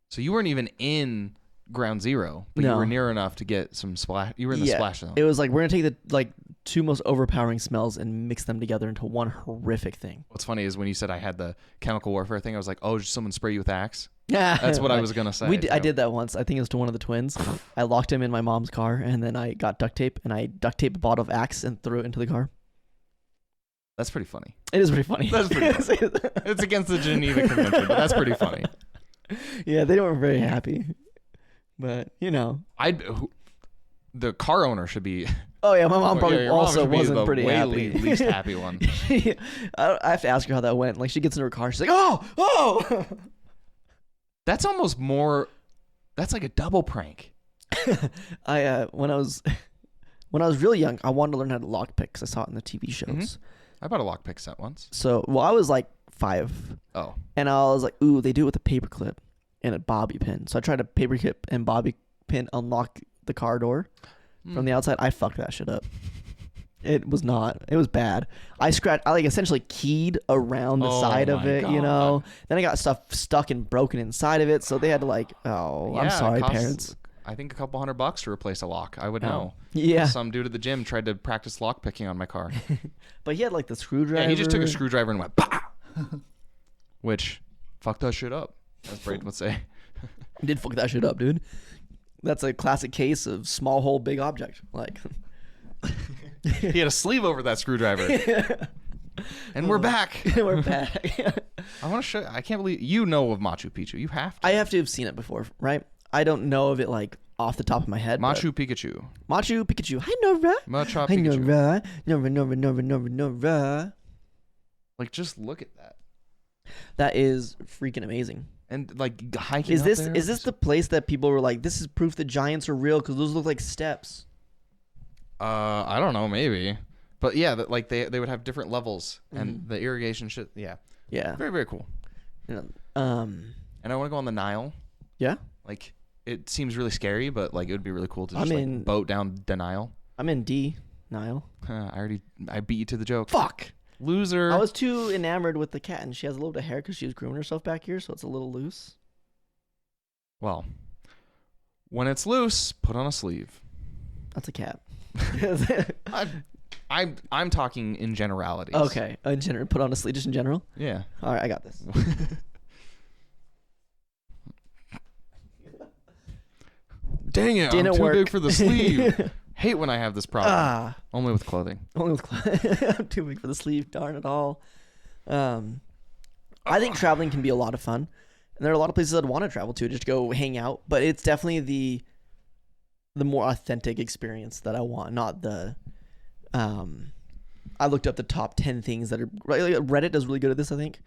So you weren't even in ground zero, but you were near enough to get some splash. You were in the splash zone. It was like, we're going to take the like two most overpowering smells and mix them together into one horrific thing. What's funny is when you said I had the chemical warfare thing, I was like, oh, did someone spray you with Axe? That's what I was going to say. I did that once. I think it was to one of the twins. I locked him in my mom's car, and then I got duct tape, and I duct taped a bottle of Axe and threw it into the car. That's pretty funny. It is pretty funny. That's pretty funny. It's against the Geneva Convention, but that's pretty funny. Yeah, they weren't very happy. But, you know. The car owner should be... Oh, yeah, my mom probably also mom wasn't pretty happy. Least happy one. I have to ask her how that went. Like, she gets in her car, she's like, oh! That's almost more... That's like a double prank. When I was really young, I wanted to learn how to lockpick because I saw it in the TV shows. Mm-hmm. I bought a lockpick set once. So, I was like 5. Oh. And I was like, ooh, they do it with a paperclip and a bobby pin. So I tried to paperclip and bobby pin unlock the car door from the outside. I fucked that shit up. It was bad. I like essentially keyed around the side of it, God. You know. Then I got stuff stuck and broken inside of it. So they had to like, I'm sorry, parents. I think $200 to replace a lock. I would know. Yeah. Some dude at the gym tried to practice lock picking on my car. But he had like the screwdriver. Yeah, he just took a screwdriver and went, bah! Which, fuck that shit up, as Braden would say. Did fuck that shit up, dude. That's a classic case of small hole, big object. Like, he had a sleeve over that screwdriver. And we're back. We're back. I want to show. I can't believe you know of Machu Picchu. You have to. I have to have seen it before, right? I don't know of it like off the top of my head. Machu Picchu. Machu Picchu. Hi, Nora. Machu Hi, Picchu. Nora. Like, just look at that. That is freaking amazing. And like hiking. Is up this there, is this the place that people were like, this is proof that giants are real because those look like steps? I don't know, maybe, but yeah, like they would have different levels and the irrigation shit. Yeah, very very cool. Yeah. And I want to go on the Nile. Yeah. Like it seems really scary, but like it would be really cool to just like boat down the Nile. I'm in D, Nile. I beat you to the joke. Fuck. Loser. I was too enamored with the cat, and she has a little bit of hair because she was grooming herself back here, so it's a little loose. Well, when it's loose, put on a sleeve. That's a cat. I'm talking in generalities. Okay, in general, put on a sleeve, just in general. Yeah. All right, I got this. Dang it! Didn't I'm too work. big for the sleeve. Hate when I have this problem. Only with clothing. Only with clothing. I'm too big for the sleeve. Darn it all. I think traveling can be a lot of fun, and there are a lot of places I'd want to travel to just to go hang out. But it's definitely the more authentic experience that I want, not the. I looked up the top 10 things that are Reddit does really good at this. I think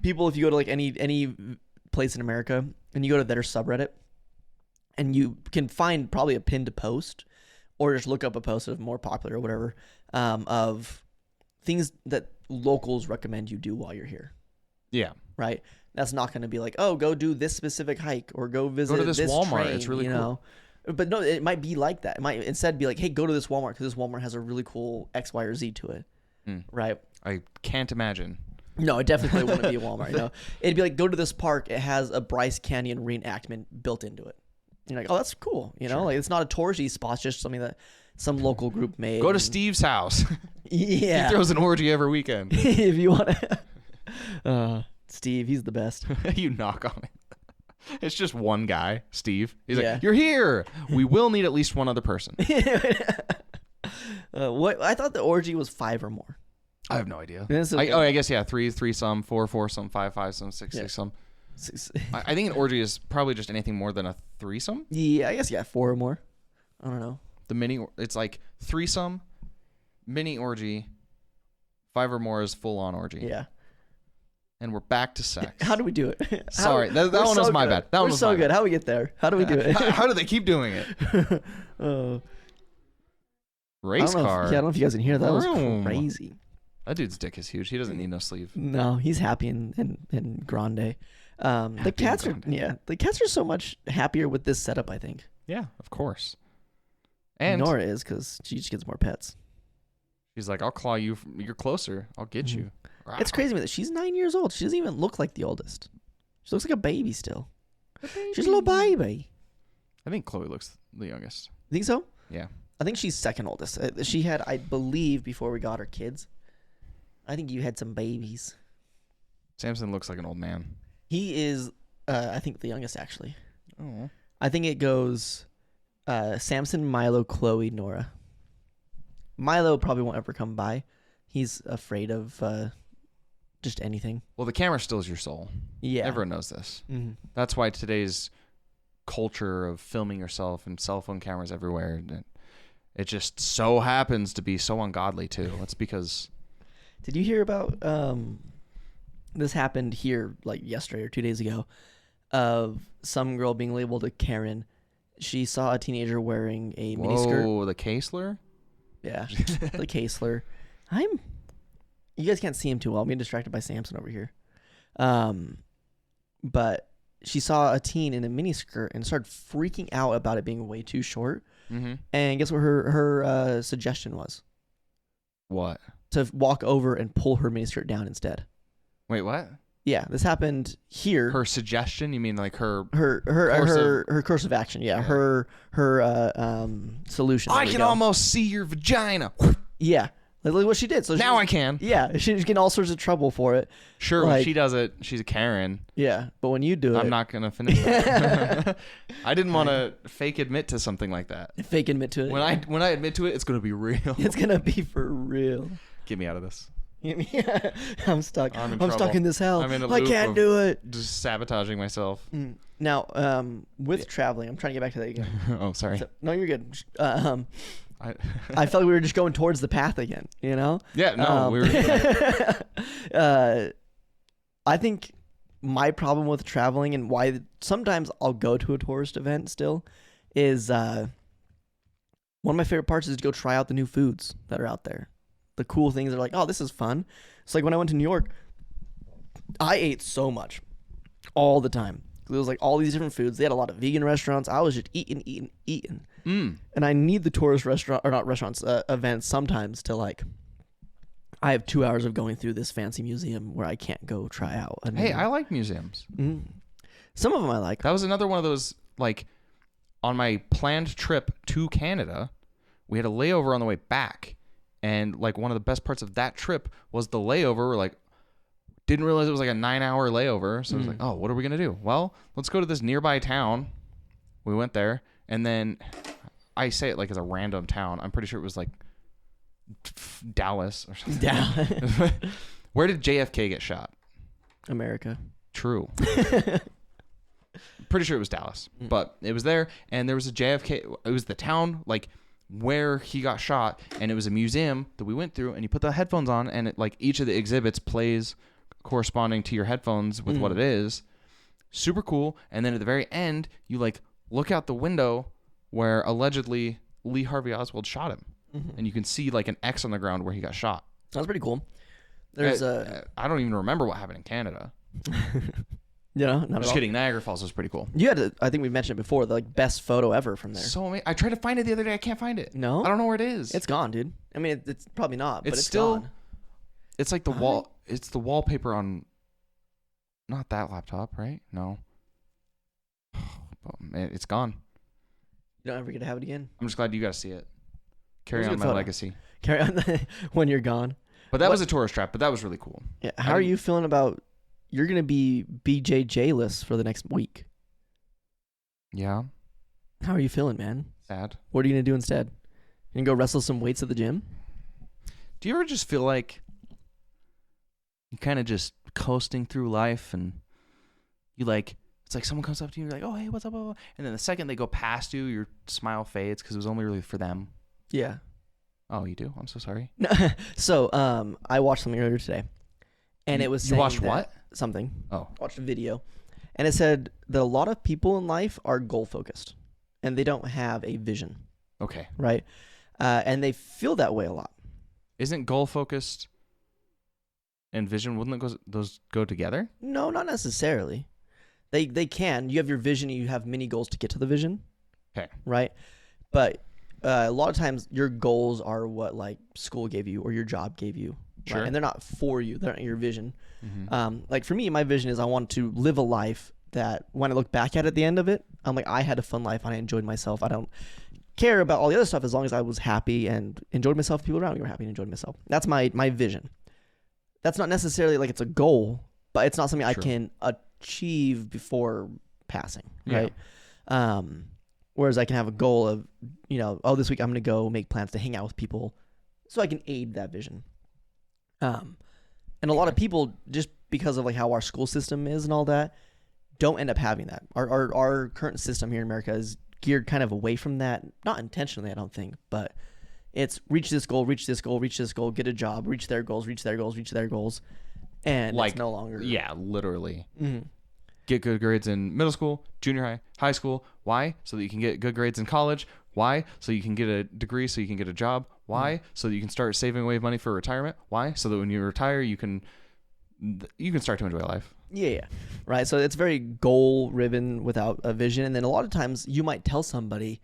people, if you go to like any place in America and you go to their subreddit. And you can find probably a pinned post or just look up a post of more popular or whatever of things that locals recommend you do while you're here. Yeah. Right? That's not going to be like, oh, go do this specific hike or go visit to this Walmart. Train, it's really cool. Know? But no, it might be like that. It might instead be like, hey, go to this Walmart because this Walmart has a really cool X, Y, or Z to it. Right? I can't imagine. No, it definitely wouldn't be a Walmart. You know? It'd be like, go to this park. It has a Bryce Canyon reenactment built into it. You're like, oh, that's cool. You know, sure. like it's not a touristy spot. It's just something that some local group made. Go to Steve's house. Yeah. He throws an orgy every weekend. If you want to. Steve, he's the best. You knock on it. It's just one guy, Steve. He's like, you're here. We will need at least one other person. What? I thought the orgy was 5 or more. I have no idea. I guess, yeah. 3 some, 4 some, 5 some, 6 some. I think an orgy is probably just anything more than a threesome. Yeah, I guess 4 or more. I don't know. It's like threesome, mini orgy, 5 or more is full on orgy. Yeah. And we're back to sex. How do we do it? Sorry, that one was my bad. That one was so good. How do we get there? How do we do it? How do they keep doing it? Race car. I don't know if you guys can hear that. That was crazy. That dude's dick is huge. He doesn't need no sleeve. No, he's happy in grande. The cats are so much happier with this setup, I think. Yeah, of course. And Nora is because she just gets more pets. She's like, I'll claw you. You're closer. I'll get you. It's crazy that she's 9 years old. She doesn't even look like the oldest. She looks like a baby still. She's a little baby. I think Chloe looks the youngest. You think so? Yeah. I think she's second oldest. She had, I believe, before we got her kids. I think you had some babies. Samson looks like an old man. He is, I think, the youngest, actually. Oh. I think it goes Samson, Milo, Chloe, Nora. Milo probably won't ever come by. He's afraid of just anything. Well, the camera still is your soul. Yeah. Everyone knows this. Mm-hmm. That's why today's culture of filming yourself and cell phone cameras everywhere, it just so happens to be so ungodly, too. That's because... Did you hear about... this happened here like yesterday or 2 days ago of some girl being labeled a Karen. She saw a teenager wearing a miniskirt. Oh, the Kaesler? Yeah, the Kaesler. You guys can't see him too well. I'm being distracted by Samson over here. But she saw a teen in a miniskirt and started freaking out about it being way too short. Mm-hmm. And guess what her suggestion was? What? To walk over and pull her miniskirt down instead. Wait, what? Yeah, this happened here. Her suggestion? You mean like her course of action? Yeah, her solution. I can almost see your vagina. Yeah, like what she did. So now I can. Yeah, she's getting all sorts of trouble for it. Sure, when she does it, she's a Karen. Yeah, but when you do it, I'm not gonna finish that. I didn't want to fake admit to something like that. Fake admit to it. When I admit to it, it's gonna be real. It's gonna be for real. Get me out of this. I'm stuck. I'm stuck in this hell. I'm in a I loop can't of do it. Just sabotaging myself. Now, with traveling, I'm trying to get back to that again. Oh, sorry. No, you're good. I felt like we were just going towards the path again, you know? Yeah, no, we were. I think my problem with traveling and why sometimes I'll go to a tourist event still is one of my favorite parts is to go try out the new foods that are out there. The cool things are like, oh, this is fun. It's like when I went to New York, I ate so much all the time. It was like all these different foods. They had a lot of vegan restaurants. I was just eating. And I need the tourist events sometimes to like, I have 2 hours of going through this fancy museum where I can't go try out. Hey, I like museums. Some of them I like. That was another one of those, like, on my planned trip to Canada, we had a layover on the way back. And, like, one of the best parts of that trip was the layover. We're like, didn't realize it was like a 9-hour layover. So I was like, oh, what are we going to do? Well, let's go to this nearby town. We went there. And then I say it like as a random town. I'm pretty sure it was like Dallas or something. Dallas. Where did JFK get shot? America. True. Pretty sure it was Dallas. But it was there. And there was a JFK. It was the town, like, where he got shot, and it was a museum that we went through, and you put the headphones on, and it, like, each of the exhibits plays corresponding to your headphones with what it is. Super cool. And then at the very end, you, like, look out the window where allegedly Lee Harvey Oswald shot him, and you can see, like, an X on the ground where he got shot. That's pretty cool. There's I don't even remember what happened in Canada. Not Just kidding. Niagara Falls was pretty cool. You had I think we mentioned it before, the like best photo ever from there. So amazing. I tried to find it the other day. I can't find it. No? I don't know where it is. It's gone, dude. I mean, it's probably not, but it's still gone. It's like the wall. It's the wallpaper on. Not that laptop, right? No. It's gone. You don't ever get to have it again. I'm just glad you got to see it. Carry on my legacy. Carry on when you're gone. But that was a tourist trap. But that was really cool. Yeah. How are you feeling about? You're gonna be BJJ-less for the next week. Yeah. How are you feeling, man? Sad. What are you gonna do instead? You gonna go wrestle some weights at the gym? Do you ever just feel like you're kind of just coasting through life, and you like, it's like someone comes up to you and you're like, oh, hey, what's up? And then the second they go past you, your smile fades because it was only really for them. Yeah. Oh, you do? I'm so sorry. So, I watched something earlier today, and it was saying you watched what? Something. Oh. I watched a video, and it said that a lot of people in life are goal focused, and they don't have a vision. Okay. Right. And they feel that way a lot. Isn't goal focused and vision, wouldn't those go together? No, not necessarily. They can. You have your vision, and you have many goals to get to the vision. Okay. Right. But a lot of times your goals are what like school gave you or your job gave you. Sure. Right? And they're not for you. They're not your vision. Mm-hmm. Like for me, my vision is I want to live a life that when I look back at the end of it, I'm like, I had a fun life and I enjoyed myself. I don't care about all the other stuff as long as I was happy and enjoyed myself. People around me were happy and enjoyed myself. That's my vision. That's not necessarily like it's a goal, but it's not something I can achieve before passing. Right. Yeah. Whereas I can have a goal of, this week I'm going to go make plans to hang out with people so I can aid that vision. And a lot of people, just because of like how our school system is and all that, don't end up having that. Our current system here in America is geared kind of away from that. Not intentionally, I don't think, but it's reach this goal, reach this goal, reach this goal, get a job, reach their goals, reach their goals, reach their goals. And like, it's no longer. Yeah, literally. Mm-hmm. Get good grades in middle school, junior high, high school. Why? So that you can get good grades in college. Why? So you can get a degree, so you can get a job. Why? So that you can start saving away money for retirement. Why? So that when you retire, you can start to enjoy life. Yeah. Right. So it's very goal driven without a vision. And then a lot of times you might tell somebody,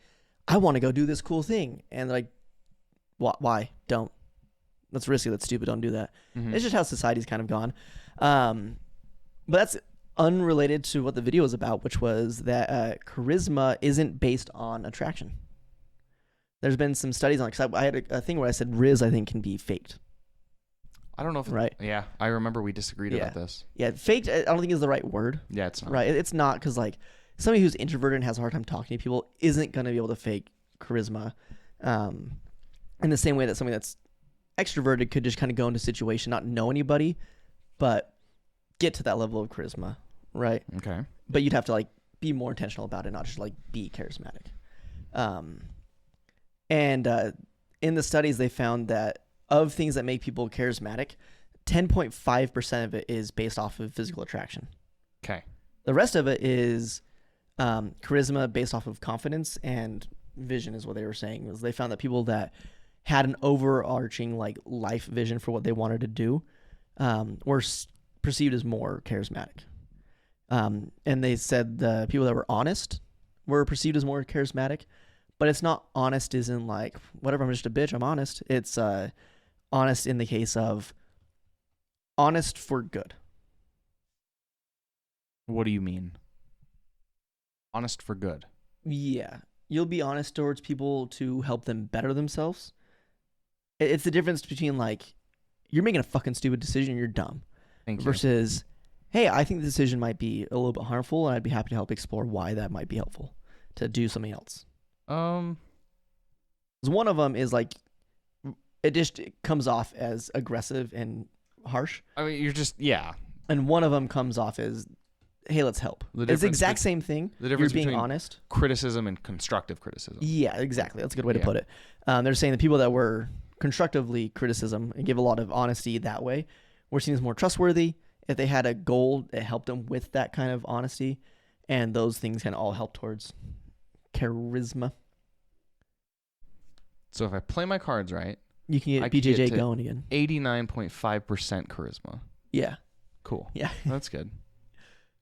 I want to go do this cool thing. And they're like, why? Don't. That's risky. That's stupid. Don't do that. Mm-hmm. It's just how society's kind of gone. But that's unrelated to what the video was about, which was that charisma isn't based on attraction. There's been some studies on it, because I had a thing where I said Riz, I think, can be faked. I don't know if right. Yeah, I remember we disagreed about this. Yeah, faked. I don't think is the right word. Yeah, it's not. Right, it's not, because like somebody who's introverted and has a hard time talking to people isn't going to be able to fake charisma, in the same way that somebody that's extroverted could just kind of go into a situation, not know anybody, but get to that level of charisma, right? Okay. But you'd have to like be more intentional about it, not just like be charismatic. And in the studies, they found that of things that make people charismatic, 10.5% of it is based off of physical attraction. Okay. The rest of it is charisma based off of confidence and vision, is what they were saying. Was they found that people that had an overarching like life vision for what they wanted to do were perceived as more charismatic. And they said the people that were honest were perceived as more charismatic, but it's not honest as in like, whatever, I'm just a bitch, I'm honest. It's honest in the case of honest for good. What do you mean? Honest for good? Yeah. You'll be honest towards people to help them better themselves. It's the difference between like, you're making a fucking stupid decision, you're dumb. Thank you. Versus, hey, I think the decision might be a little bit harmful, and I'd be happy to help explore why that might be helpful to do something else. 'Cause one of them is like, it comes off as aggressive and harsh. I mean, you're just, yeah. And one of them comes off as, hey, let's help. It's the exact same thing. The difference You're being between honest. criticism and constructive criticism. Yeah, exactly. That's a good way to put it. They're saying the people that were constructively criticism and give a lot of honesty that way were seen as more trustworthy. If they had a goal, it helped them with that kind of honesty. And those things can all help towards charisma. So if I play my cards right, You can I get can BJJ get to going again. 89.5% charisma. Yeah. Cool. Yeah. That's good.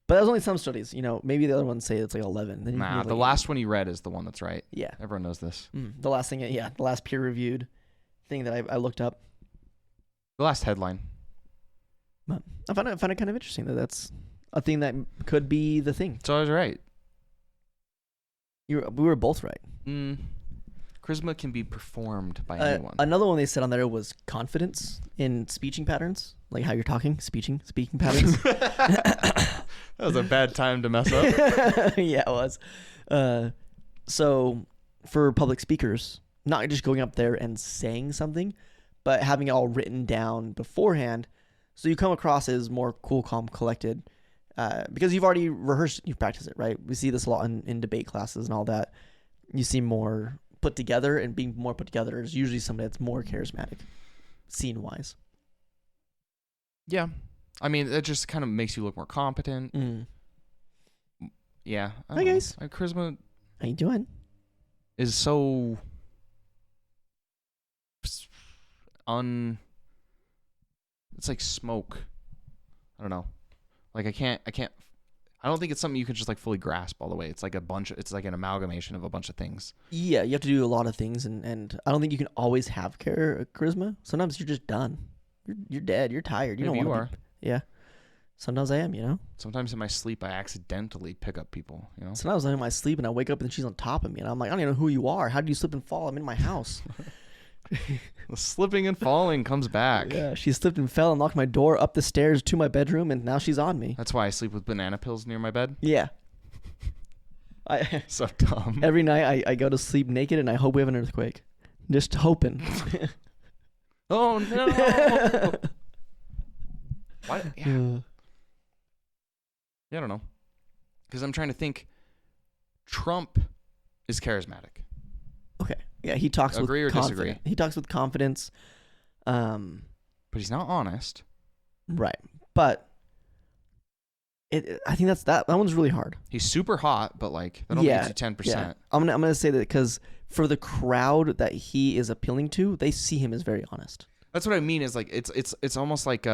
But there's only some studies. Maybe the other ones say it's like 11. Then Nah, the last one you read is the one that's right. Yeah. Everyone knows this. The last thing, the last peer-reviewed thing that I looked up. The last headline. But I find it kind of interesting that that's a thing that could be the thing. So I was right. We were both right. Charisma can be performed by anyone. Another one they said on there was confidence in speaking patterns, like how you're talking, speaking patterns. That was a bad time to mess up. Yeah, it was. So for public speakers, not just going up there and saying something, but having it all written down beforehand, so you come across as more cool, calm, collected, because you've already rehearsed, you've practiced it, right? We see this a lot in debate classes and all that. You see more put together, and being more put together is usually somebody that's more charismatic, scene-wise. Yeah. I mean, it just kind of makes you look more competent. Yeah. Hi, guys. Charisma How you doing? is so it's like smoke. I don't know. Like I don't think it's something you can just like fully grasp all the way. It's like it's like an amalgamation of a bunch of things. Yeah, you have to do a lot of things, and I don't think you can always have charisma. Sometimes you're just done. You're dead. You're tired. You Maybe don't you want to. Yeah. Sometimes I am, Sometimes in my sleep I accidentally pick up people, Sometimes I'm in my sleep and I wake up and she's on top of me, and I'm like, I don't even know who you are. How did you slip and fall? I'm in my house. The slipping and falling comes back. Yeah, she slipped and fell and knocked my door up the stairs to my bedroom, and now she's on me. That's why I sleep with banana pills near my bed. Yeah. So dumb. Every night I go to sleep naked and I hope we have an earthquake. Just hoping. Oh no. Why? Yeah. I don't know. Because I'm trying to think. Trump is charismatic. Okay. Yeah, he talks with Agree or confidence. disagree? He talks with confidence. But he's not honest. Right. But I think that one's really hard. He's super hot, but like that only gives you 10%. Yeah. I'm gonna say that because for the crowd that he is appealing to, they see him as very honest. That's what I mean. Is like it's almost like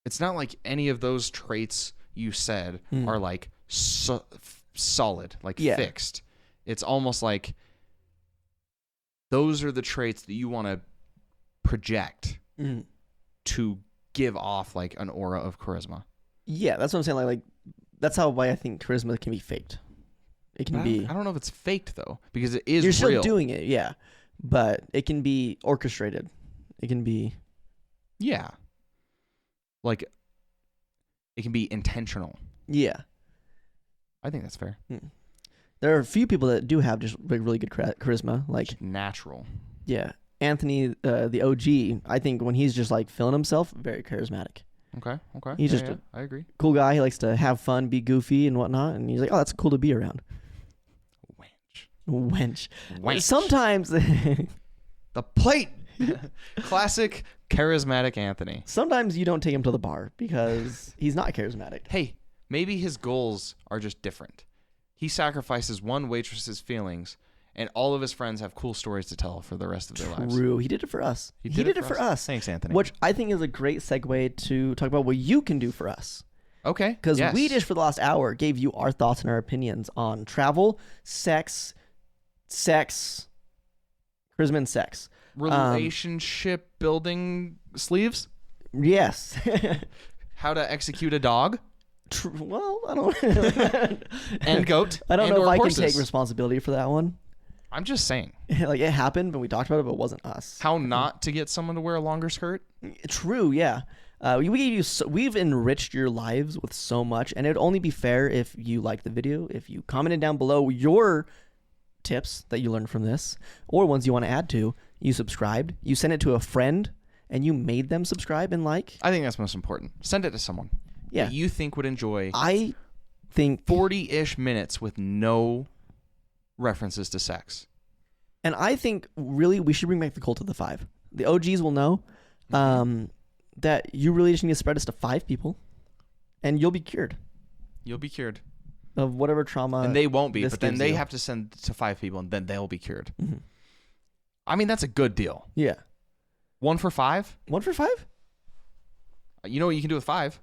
it's not like any of those traits you said are like solid, like fixed. It's almost like those are the traits that you want to project to give off like an aura of charisma. Yeah, that's what I'm saying. Like that's why I think charisma can be faked. It can be. I don't know if it's faked though, because it is. You're still real. doing it, yeah, but it can be orchestrated. It can be. Yeah. Like, it can be intentional. Yeah. I think that's fair. There are a few people that do have just like really good charisma, like just natural. Yeah, Anthony, the OG, I think when he's just like feeling himself, very charismatic. Okay. He's just a I agree. cool guy. He likes to have fun, be goofy and whatnot. And he's like, oh, that's cool to be around. Wench. Sometimes the plate. Classic charismatic Anthony. Sometimes you don't take him to the bar because he's not charismatic. Hey, maybe his goals are just different. He sacrifices one waitress's feelings, and all of his friends have cool stories to tell for the rest of their lives. True. He did it for us. He did it for us. Thanks, Anthony. Which I think is a great segue to talk about what you can do for us. Okay. Because we just for the last hour gave you our thoughts and our opinions on travel, sex, charisma, and sex. Relationship building sleeves? Yes. How to execute a dog? Well, I don't. And goat. I don't know if I horses. can take responsibility for that one. I'm just saying. Like it happened, but we talked about it, but it wasn't us. How not to get someone to wear a longer skirt? True, yeah. We gave you. We've enriched your lives with so much, and it'd only be fair if you liked the video, if you commented down below your tips that you learned from this, or ones you want to add to. You subscribed, you sent it to a friend, and you made them subscribe and like. I think that's most important. Send it to someone that you think would enjoy. I think 40-ish minutes with no references to sex. And I think really we should bring back the cult of the 5. The OGs will know that you really just need to spread this to 5 people, and you'll be cured. You'll be cured of whatever trauma. And they won't be, but then they have to send to 5 people, and then they'll be cured. Mm-hmm. I mean, that's a good deal. Yeah. 1 for 5? 1 for 5? You know what you can do with 5?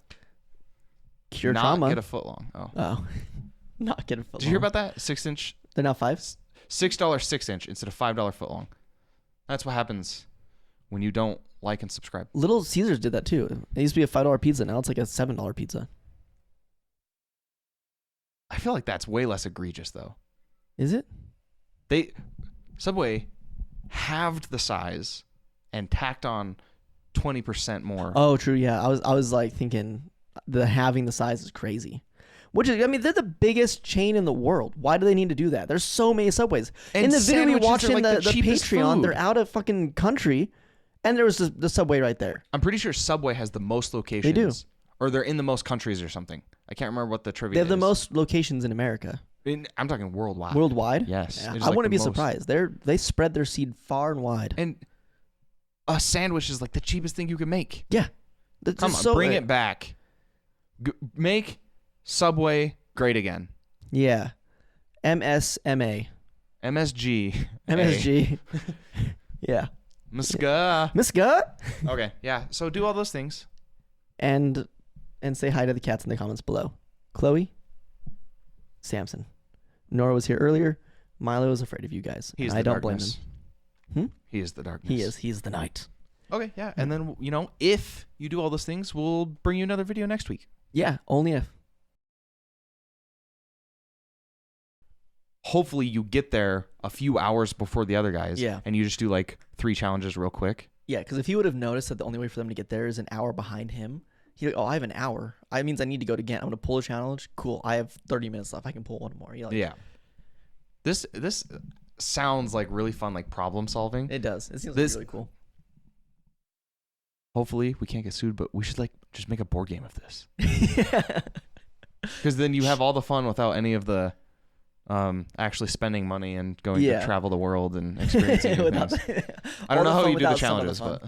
Cure not trauma. Get a foot long. Oh. Not get a foot long. Did you hear about that? 6-inch. They're now 5s? $6 6-inch instead of $5 foot long. That's what happens when you don't like and subscribe. Little Caesars did that too. It used to be a $5 pizza. Now it's like a $7 pizza. I feel like that's way less egregious, though. Is it? Subway halved the size and tacked on 20% more. Oh, true. Yeah, I was like thinking the having the size is crazy. Which is, I mean, they're the biggest chain in the world. Why do they need to do that? There's so many Subways. And in the video we watched in like the Patreon, food. they're out of fucking country, and there was the Subway right there. I'm pretty sure Subway has the most locations. They do. Or they're in the most countries or something. I can't remember what the trivia is. They have the most locations in America. I'm talking worldwide. Worldwide? Yes. Yeah, It's I like wouldn't the be most. surprised. They spread their seed far and wide. And a sandwich is like the cheapest thing you can make. Yeah. Come on, bring it back. Make Subway great again. Yeah. MSMA. MSG. MSG. Yeah. Miska. Okay, yeah. So do all those things. And say hi to the cats in the comments below. Chloe, Samson. Nora was here earlier. Milo is afraid of you guys. He's I don't blame him. He is the darkness. He is. He's the night. Okay, yeah. And then, if you do all those things, we'll bring you another video next week. Yeah, only if. Hopefully you get there a few hours before the other guys. Yeah. And you just do like 3 challenges real quick. Yeah, because if he would have noticed that the only way for them to get there is an hour behind him, he'd like, oh, I have an hour. That means I need to go to Ghent. I'm going to pull a challenge. Cool. I have 30 minutes left. I can pull one more. Yeah. This sounds like really fun, like problem solving. It does. It seems really cool. Hopefully we can't get sued, but we should just make a board game of this. Because then you have all the fun without any of the actually spending money and going to travel the world and experiencing new things. I don't know how you do the challenges, but